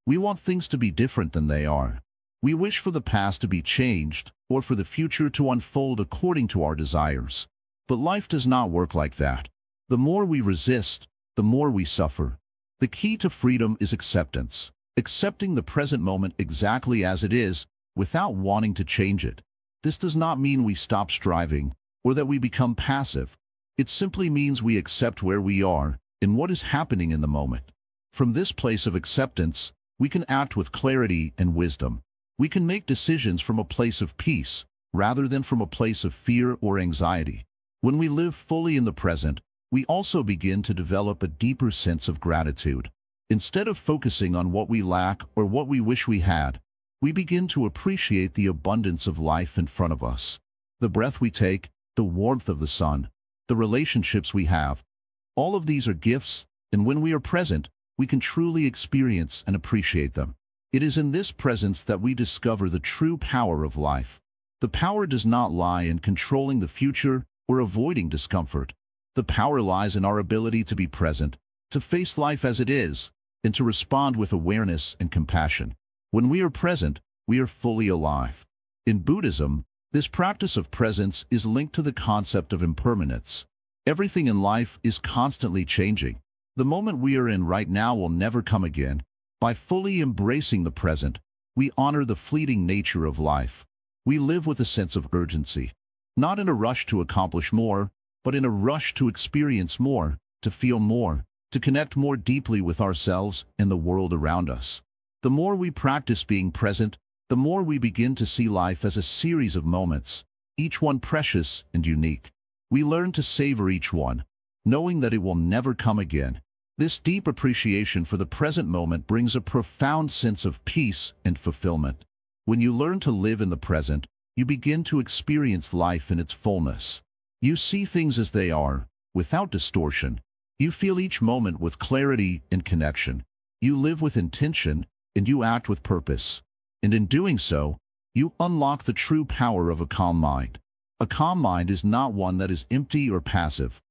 We want things to be different than they are. We wish for the past to be changed, or for the future to unfold according to our desires. But life does not work like that. The more we resist, the more we suffer. The key to freedom is acceptance, accepting the present moment exactly as it is, without wanting to change it. This does not mean we stop striving, or that we become passive. It simply means we accept where we are, and what is happening in the moment. From this place of acceptance, we can act with clarity and wisdom. We can make decisions from a place of peace, rather than from a place of fear or anxiety. When we live fully in the present, we also begin to develop a deeper sense of gratitude. Instead of focusing on what we lack or what we wish we had, we begin to appreciate the abundance of life in front of us. The breath we take, the warmth of the sun, the relationships we have, all of these are gifts, and when we are present, we can truly experience and appreciate them. It is in this presence that we discover the true power of life. The power does not lie in controlling the future or avoiding discomfort. The power lies in our ability to be present, to face life as it is, and to respond with awareness and compassion. When we are present, we are fully alive. In Buddhism, this practice of presence is linked to the concept of impermanence. Everything in life is constantly changing. The moment we are in right now will never come again. By fully embracing the present, we honor the fleeting nature of life. We live with a sense of urgency, not in a rush to accomplish more, but in a rush to experience more, to feel more, to connect more deeply with ourselves and the world around us. The more we practice being present, the more we begin to see life as a series of moments, each one precious and unique. We learn to savor each one, knowing that it will never come again. This deep appreciation for the present moment brings a profound sense of peace and fulfillment. When you learn to live in the present, you begin to experience life in its fullness. You see things as they are, without distortion. You feel each moment with clarity and connection. You live with intention, and you act with purpose. And in doing so, you unlock the true power of a calm mind. A calm mind is not one that is empty or passive.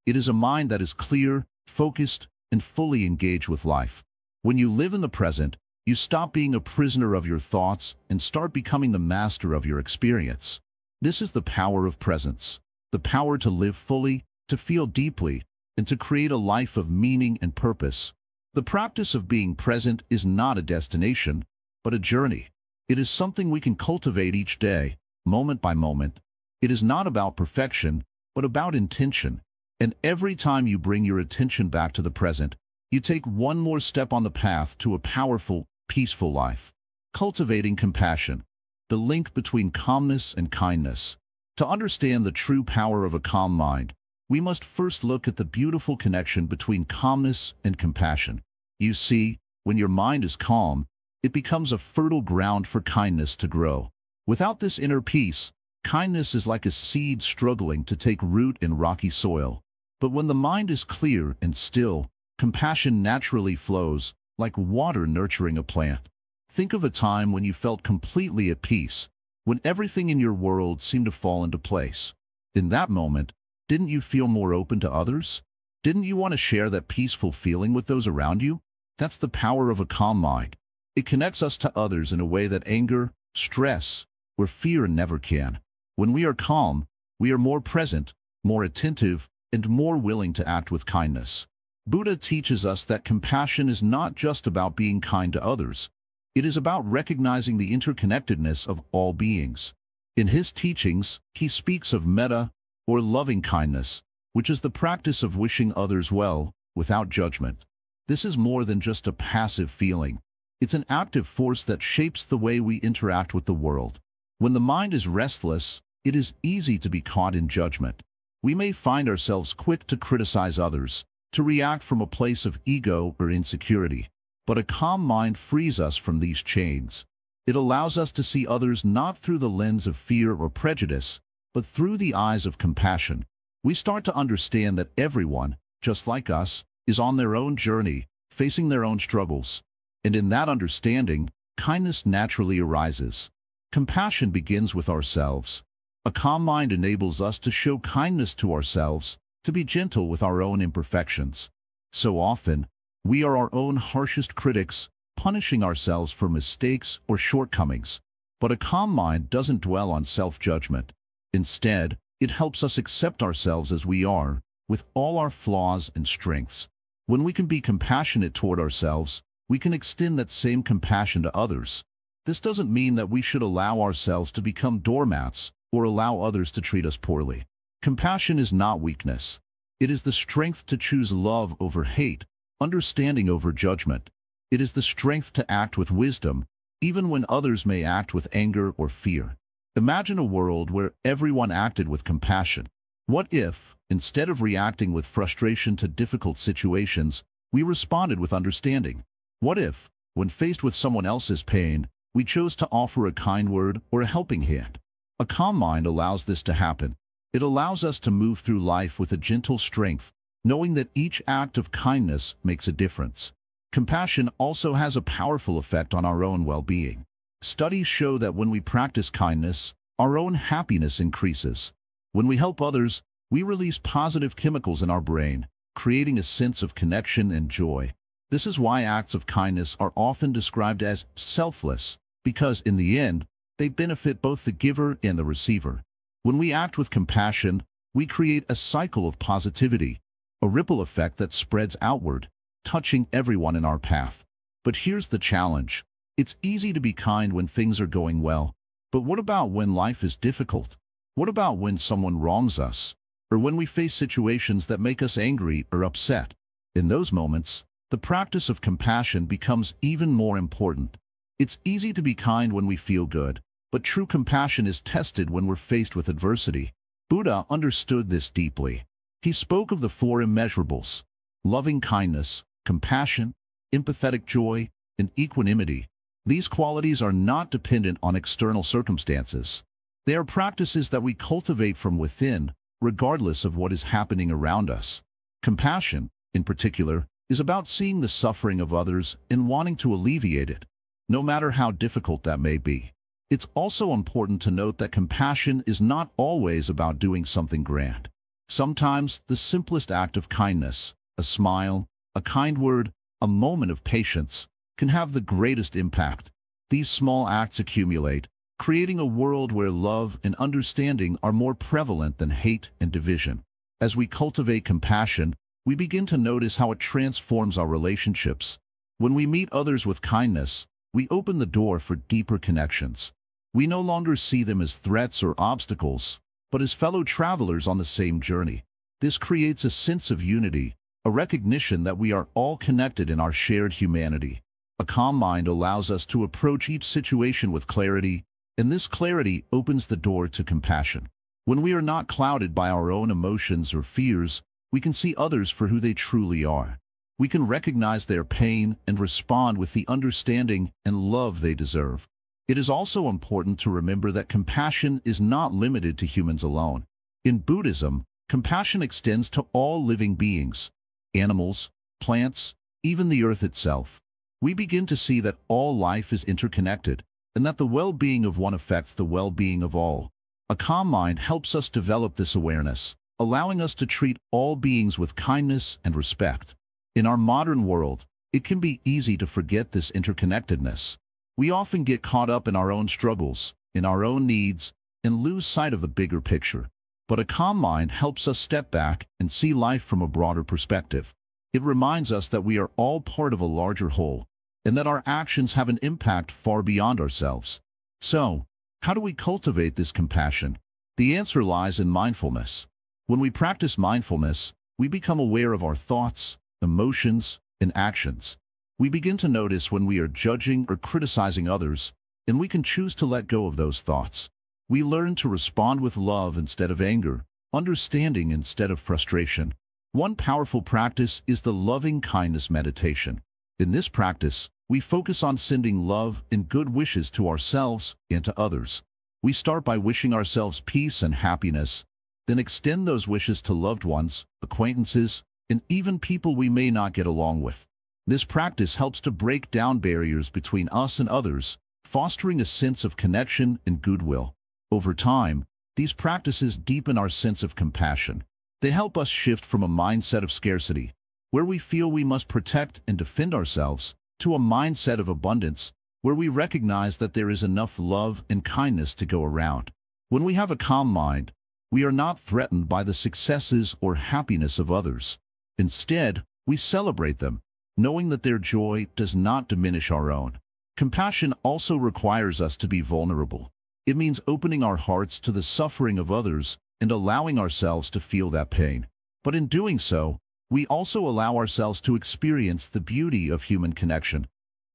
It is a mind that is clear, focused, and fully engaged with life. When you live in the present, you stop being a prisoner of your thoughts and start becoming the master of your experience. This is the power of presence, the power to live fully, to feel deeply, and to create a life of meaning and purpose. The practice of being present is not a destination, but a journey. It is something we can cultivate each day, moment by moment. It is not about perfection, but about intention. And every time you bring your attention back to the present, you take one more step on the path to a powerful, peaceful life. Cultivating compassion, the link between calmness and kindness. To understand the true power of a calm mind, we must first look at the beautiful connection between calmness and compassion. You see, when your mind is calm, it becomes a fertile ground for kindness to grow. Without this inner peace, kindness is like a seed struggling to take root in rocky soil. But when the mind is clear and still, compassion naturally flows, like water nurturing a plant. Think of a time when you felt completely at peace, when everything in your world seemed to fall into place. In that moment, didn't you feel more open to others? Didn't you want to share that peaceful feeling with those around you? That's the power of a calm mind. It connects us to others in a way that anger, stress, or fear never can. When we are calm, we are more present, more attentive, and more willing to act with kindness. Buddha teaches us that compassion is not just about being kind to others. It is about recognizing the interconnectedness of all beings. In his teachings, he speaks of metta, or loving kindness, which is the practice of wishing others well, without judgment. This is more than just a passive feeling. It's an active force that shapes the way we interact with the world. When the mind is restless, it is easy to be caught in judgment. We may find ourselves quick to criticize others, to react from a place of ego or insecurity. But a calm mind frees us from these chains. It allows us to see others not through the lens of fear or prejudice, but through the eyes of compassion. We start to understand that everyone, just like us, is on their own journey, facing their own struggles. And in that understanding, kindness naturally arises. Compassion begins with ourselves. A calm mind enables us to show kindness to ourselves, to be gentle with our own imperfections. So often, we are our own harshest critics, punishing ourselves for mistakes or shortcomings. But a calm mind doesn't dwell on self-judgment. Instead, it helps us accept ourselves as we are, with all our flaws and strengths. When we can be compassionate toward ourselves, we can extend that same compassion to others. This doesn't mean that we should allow ourselves to become doormats or allow others to treat us poorly. Compassion is not weakness. It is the strength to choose love over hate, understanding over judgment. It is the strength to act with wisdom, even when others may act with anger or fear. Imagine a world where everyone acted with compassion. What if, instead of reacting with frustration to difficult situations, we responded with understanding? What if, when faced with someone else's pain, we chose to offer a kind word or a helping hand? A calm mind allows this to happen. It allows us to move through life with a gentle strength, knowing that each act of kindness makes a difference. Compassion also has a powerful effect on our own well-being. Studies show that when we practice kindness, our own happiness increases. When we help others, we release positive chemicals in our brain, creating a sense of connection and joy. This is why acts of kindness are often described as selfless, because in the end, they benefit both the giver and the receiver. When we act with compassion, we create a cycle of positivity, a ripple effect that spreads outward, touching everyone in our path. But here's the challenge. It's easy to be kind when things are going well. But what about when life is difficult? What about when someone wrongs us? Or when we face situations that make us angry or upset? In those moments, the practice of compassion becomes even more important. It's easy to be kind when we feel good, but true compassion is tested when we're faced with adversity. Buddha understood this deeply. He spoke of the four immeasurables: loving kindness, compassion, empathetic joy, and equanimity. These qualities are not dependent on external circumstances. They are practices that we cultivate from within, regardless of what is happening around us. Compassion, in particular, is about seeing the suffering of others and wanting to alleviate it, no matter how difficult that may be. It's also important to note that compassion is not always about doing something grand. Sometimes the simplest act of kindness, a smile, a kind word, a moment of patience, can have the greatest impact. These small acts accumulate, creating a world where love and understanding are more prevalent than hate and division. As we cultivate compassion, we begin to notice how it transforms our relationships. When we meet others with kindness, we open the door for deeper connections. We no longer see them as threats or obstacles, but as fellow travelers on the same journey. This creates a sense of unity, a recognition that we are all connected in our shared humanity. A calm mind allows us to approach each situation with clarity, and this clarity opens the door to compassion. When we are not clouded by our own emotions or fears, we can see others for who they truly are. We can recognize their pain and respond with the understanding and love they deserve. It is also important to remember that compassion is not limited to humans alone. In Buddhism, compassion extends to all living beings, animals, plants, even the earth itself. We begin to see that all life is interconnected, and that the well-being of one affects the well-being of all. A calm mind helps us develop this awareness, allowing us to treat all beings with kindness and respect. In our modern world, it can be easy to forget this interconnectedness. We often get caught up in our own struggles, in our own needs, and lose sight of the bigger picture. But a calm mind helps us step back and see life from a broader perspective. It reminds us that we are all part of a larger whole, and that our actions have an impact far beyond ourselves. So, how do we cultivate this compassion? The answer lies in mindfulness. When we practice mindfulness, we become aware of our thoughts, emotions, and actions. We begin to notice when we are judging or criticizing others, and we can choose to let go of those thoughts. We learn to respond with love instead of anger, understanding instead of frustration. One powerful practice is the loving kindness meditation. In this practice, we focus on sending love and good wishes to ourselves and to others. We start by wishing ourselves peace and happiness, then extend those wishes to loved ones, acquaintances, and even people we may not get along with. This practice helps to break down barriers between us and others, fostering a sense of connection and goodwill. Over time, these practices deepen our sense of compassion. They help us shift from a mindset of scarcity, where we feel we must protect and defend ourselves, to a mindset of abundance, where we recognize that there is enough love and kindness to go around. When we have a calm mind, we are not threatened by the successes or happiness of others. Instead, we celebrate them, knowing that their joy does not diminish our own. Compassion also requires us to be vulnerable. It means opening our hearts to the suffering of others and allowing ourselves to feel that pain. But in doing so, we also allow ourselves to experience the beauty of human connection,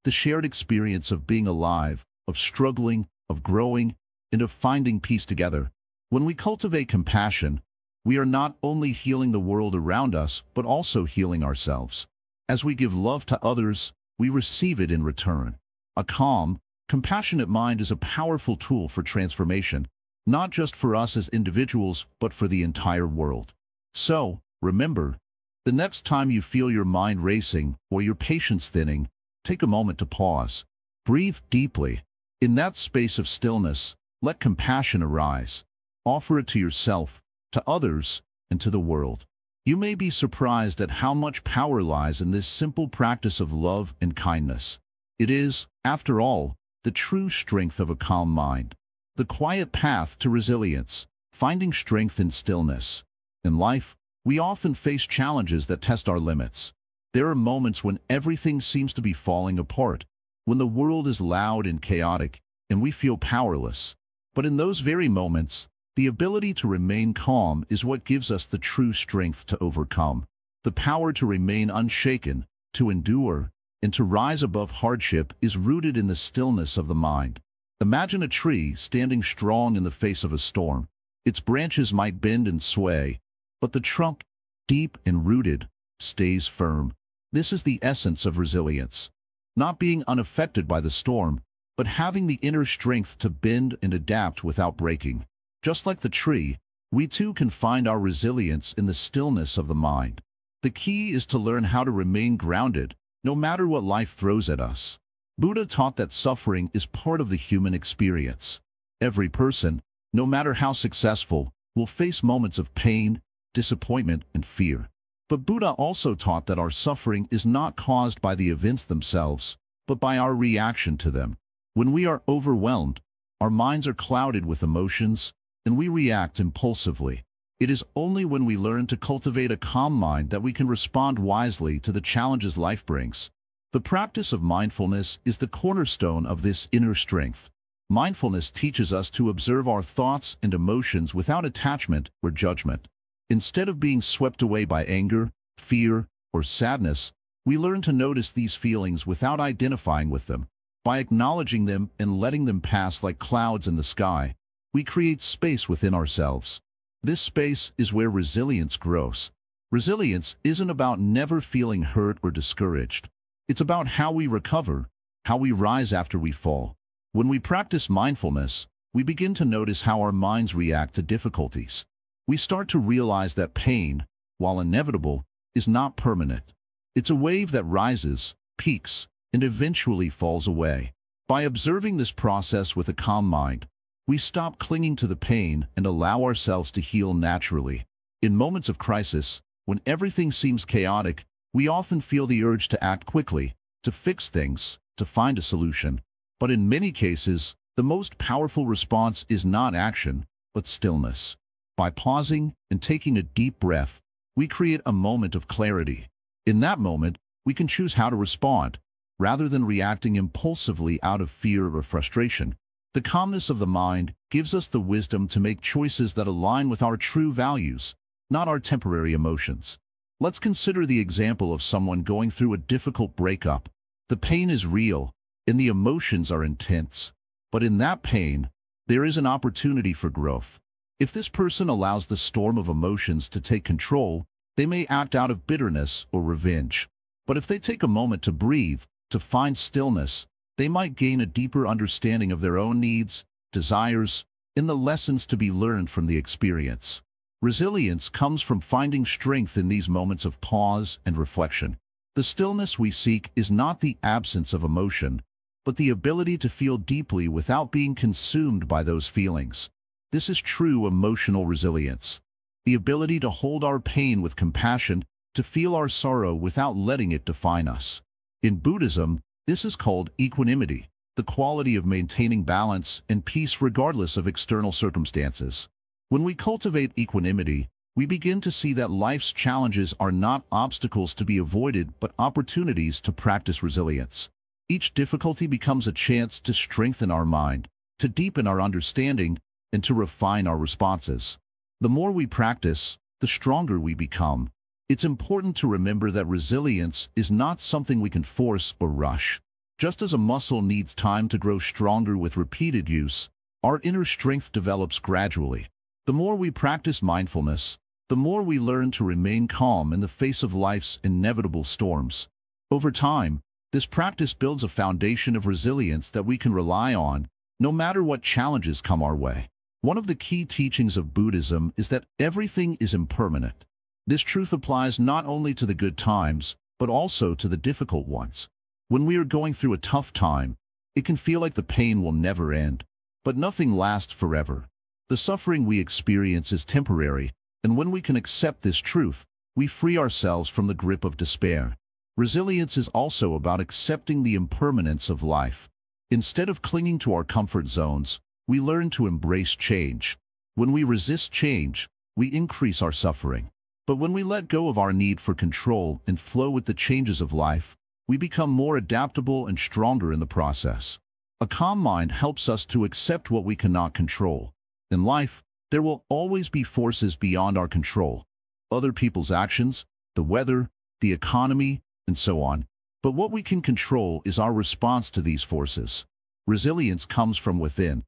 the shared experience of being alive, of struggling, of growing, and of finding peace together. When we cultivate compassion, we are not only healing the world around us, but also healing ourselves. As we give love to others, we receive it in return. A calm, compassionate mind is a powerful tool for transformation, not just for us as individuals, but for the entire world. So, remember, the next time you feel your mind racing or your patience thinning, take a moment to pause. Breathe deeply. In that space of stillness, let compassion arise. Offer it to yourself, to others, and to the world. You may be surprised at how much power lies in this simple practice of love and kindness. It is, after all, the true strength of a calm mind, the quiet path to resilience, finding strength in stillness. In life, we often face challenges that test our limits. There are moments when everything seems to be falling apart, when the world is loud and chaotic, and we feel powerless. But in those very moments, the ability to remain calm is what gives us the true strength to overcome. The power to remain unshaken, to endure, and to rise above hardship is rooted in the stillness of the mind. Imagine a tree standing strong in the face of a storm. Its branches might bend and sway, but the trunk, deep and rooted, stays firm. This is the essence of resilience. Not being unaffected by the storm, but having the inner strength to bend and adapt without breaking. Just like the tree, we too can find our resilience in the stillness of the mind. The key is to learn how to remain grounded, no matter what life throws at us. Buddha taught that suffering is part of the human experience. Every person, no matter how successful, will face moments of pain, disappointment, and fear. But Buddha also taught that our suffering is not caused by the events themselves, but by our reaction to them. When we are overwhelmed, our minds are clouded with emotions, and we react impulsively. It is only when we learn to cultivate a calm mind that we can respond wisely to the challenges life brings. The practice of mindfulness is the cornerstone of this inner strength. Mindfulness teaches us to observe our thoughts and emotions without attachment or judgment. Instead of being swept away by anger, fear, or sadness, we learn to notice these feelings without identifying with them. By acknowledging them and letting them pass like clouds in the sky, we create space within ourselves. This space is where resilience grows. Resilience isn't about never feeling hurt or discouraged. It's about how we recover, how we rise after we fall. When we practice mindfulness, we begin to notice how our minds react to difficulties. We start to realize that pain, while inevitable, is not permanent. It's a wave that rises, peaks, and eventually falls away. By observing this process with a calm mind, we stop clinging to the pain and allow ourselves to heal naturally. In moments of crisis, when everything seems chaotic, we often feel the urge to act quickly, to fix things, to find a solution. But in many cases, the most powerful response is not action, but stillness. By pausing and taking a deep breath, we create a moment of clarity. In that moment, we can choose how to respond, rather than reacting impulsively out of fear or frustration. The calmness of the mind gives us the wisdom to make choices that align with our true values, not our temporary emotions. Let's consider the example of someone going through a difficult breakup. The pain is real, and the emotions are intense. But in that pain, there is an opportunity for growth. If this person allows the storm of emotions to take control, they may act out of bitterness or revenge. But if they take a moment to breathe, to find stillness, they might gain a deeper understanding of their own needs, desires, and the lessons to be learned from the experience. Resilience comes from finding strength in these moments of pause and reflection. The stillness we seek is not the absence of emotion, but the ability to feel deeply without being consumed by those feelings. This is true emotional resilience. the ability to hold our pain with compassion, to feel our sorrow without letting it define us. In Buddhism, this is called equanimity, the quality of maintaining balance and peace regardless of external circumstances. When we cultivate equanimity, we begin to see that life's challenges are not obstacles to be avoided but opportunities to practice resilience. Each difficulty becomes a chance to strengthen our mind, to deepen our understanding, and to refine our responses. The more we practice, the stronger we become. It's important to remember that resilience is not something we can force or rush. Just as a muscle needs time to grow stronger with repeated use, our inner strength develops gradually. The more we practice mindfulness, the more we learn to remain calm in the face of life's inevitable storms. Over time, this practice builds a foundation of resilience that we can rely on, no matter what challenges come our way. One of the key teachings of Buddhism is that everything is impermanent. This truth applies not only to the good times, but also to the difficult ones. When we are going through a tough time, it can feel like the pain will never end, but nothing lasts forever. The suffering we experience is temporary, and when we can accept this truth, we free ourselves from the grip of despair. Resilience is also about accepting the impermanence of life. Instead of clinging to our comfort zones, we learn to embrace change. When we resist change, we increase our suffering. But when we let go of our need for control and flow with the changes of life, we become more adaptable and stronger in the process. A calm mind helps us to accept what we cannot control. In life, there will always be forces beyond our control. Other people's actions, the weather, the economy, and so on. But what we can control is our response to these forces. Resilience comes from within.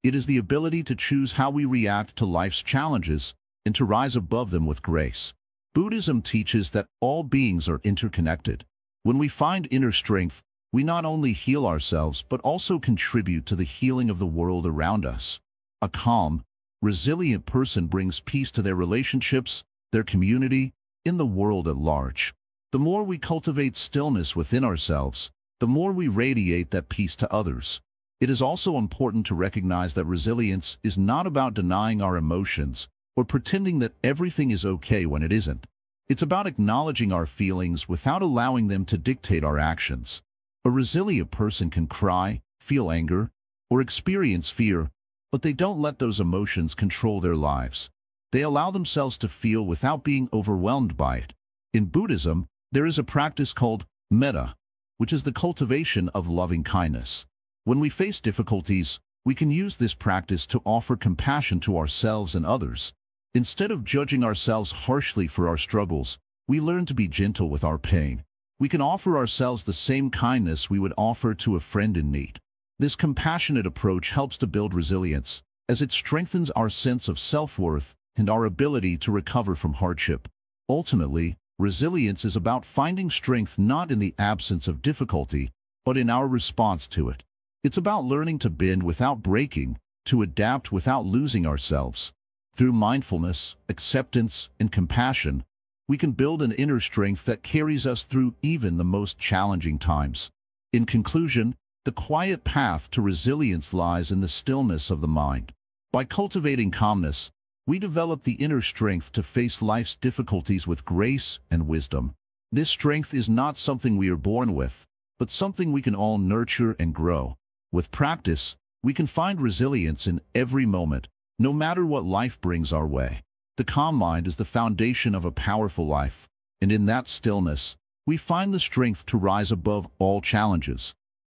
It is the ability to choose how we react to life's challenges and to rise above them with grace. Buddhism teaches that all beings are interconnected. When we find inner strength, we not only heal ourselves but also contribute to the healing of the world around us. A calm, resilient person brings peace to their relationships, their community, in the world at large. The more we cultivate stillness within ourselves, the more we radiate that peace to others. It is also important to recognize that resilience is not about denying our emotions or pretending that everything is okay when it isn't. It's about acknowledging our feelings without allowing them to dictate our actions. A resilient person can cry, feel anger, or experience fear, but they don't let those emotions control their lives. They allow themselves to feel without being overwhelmed by it. In Buddhism, there is a practice called metta, which is the cultivation of loving kindness. When we face difficulties, we can use this practice to offer compassion to ourselves and others. Instead of judging ourselves harshly for our struggles, we learn to be gentle with our pain. We can offer ourselves the same kindness we would offer to a friend in need. This compassionate approach helps to build resilience, as it strengthens our sense of self-worth and our ability to recover from hardship. Ultimately, resilience is about finding strength not in the absence of difficulty, but in our response to it. It's about learning to bend without breaking, to adapt without losing ourselves. Through mindfulness, acceptance, and compassion, we can build an inner strength that carries us through even the most challenging times. In conclusion, the quiet path to resilience lies in the stillness of the mind. By cultivating calmness, we develop the inner strength to face life's difficulties with grace and wisdom. This strength is not something we are born with, but something we can all nurture and grow. With practice, we can find resilience in every moment, no matter what life brings our way. The calm mind is the foundation of a powerful life, and in that stillness, we find the strength to rise above all challenges.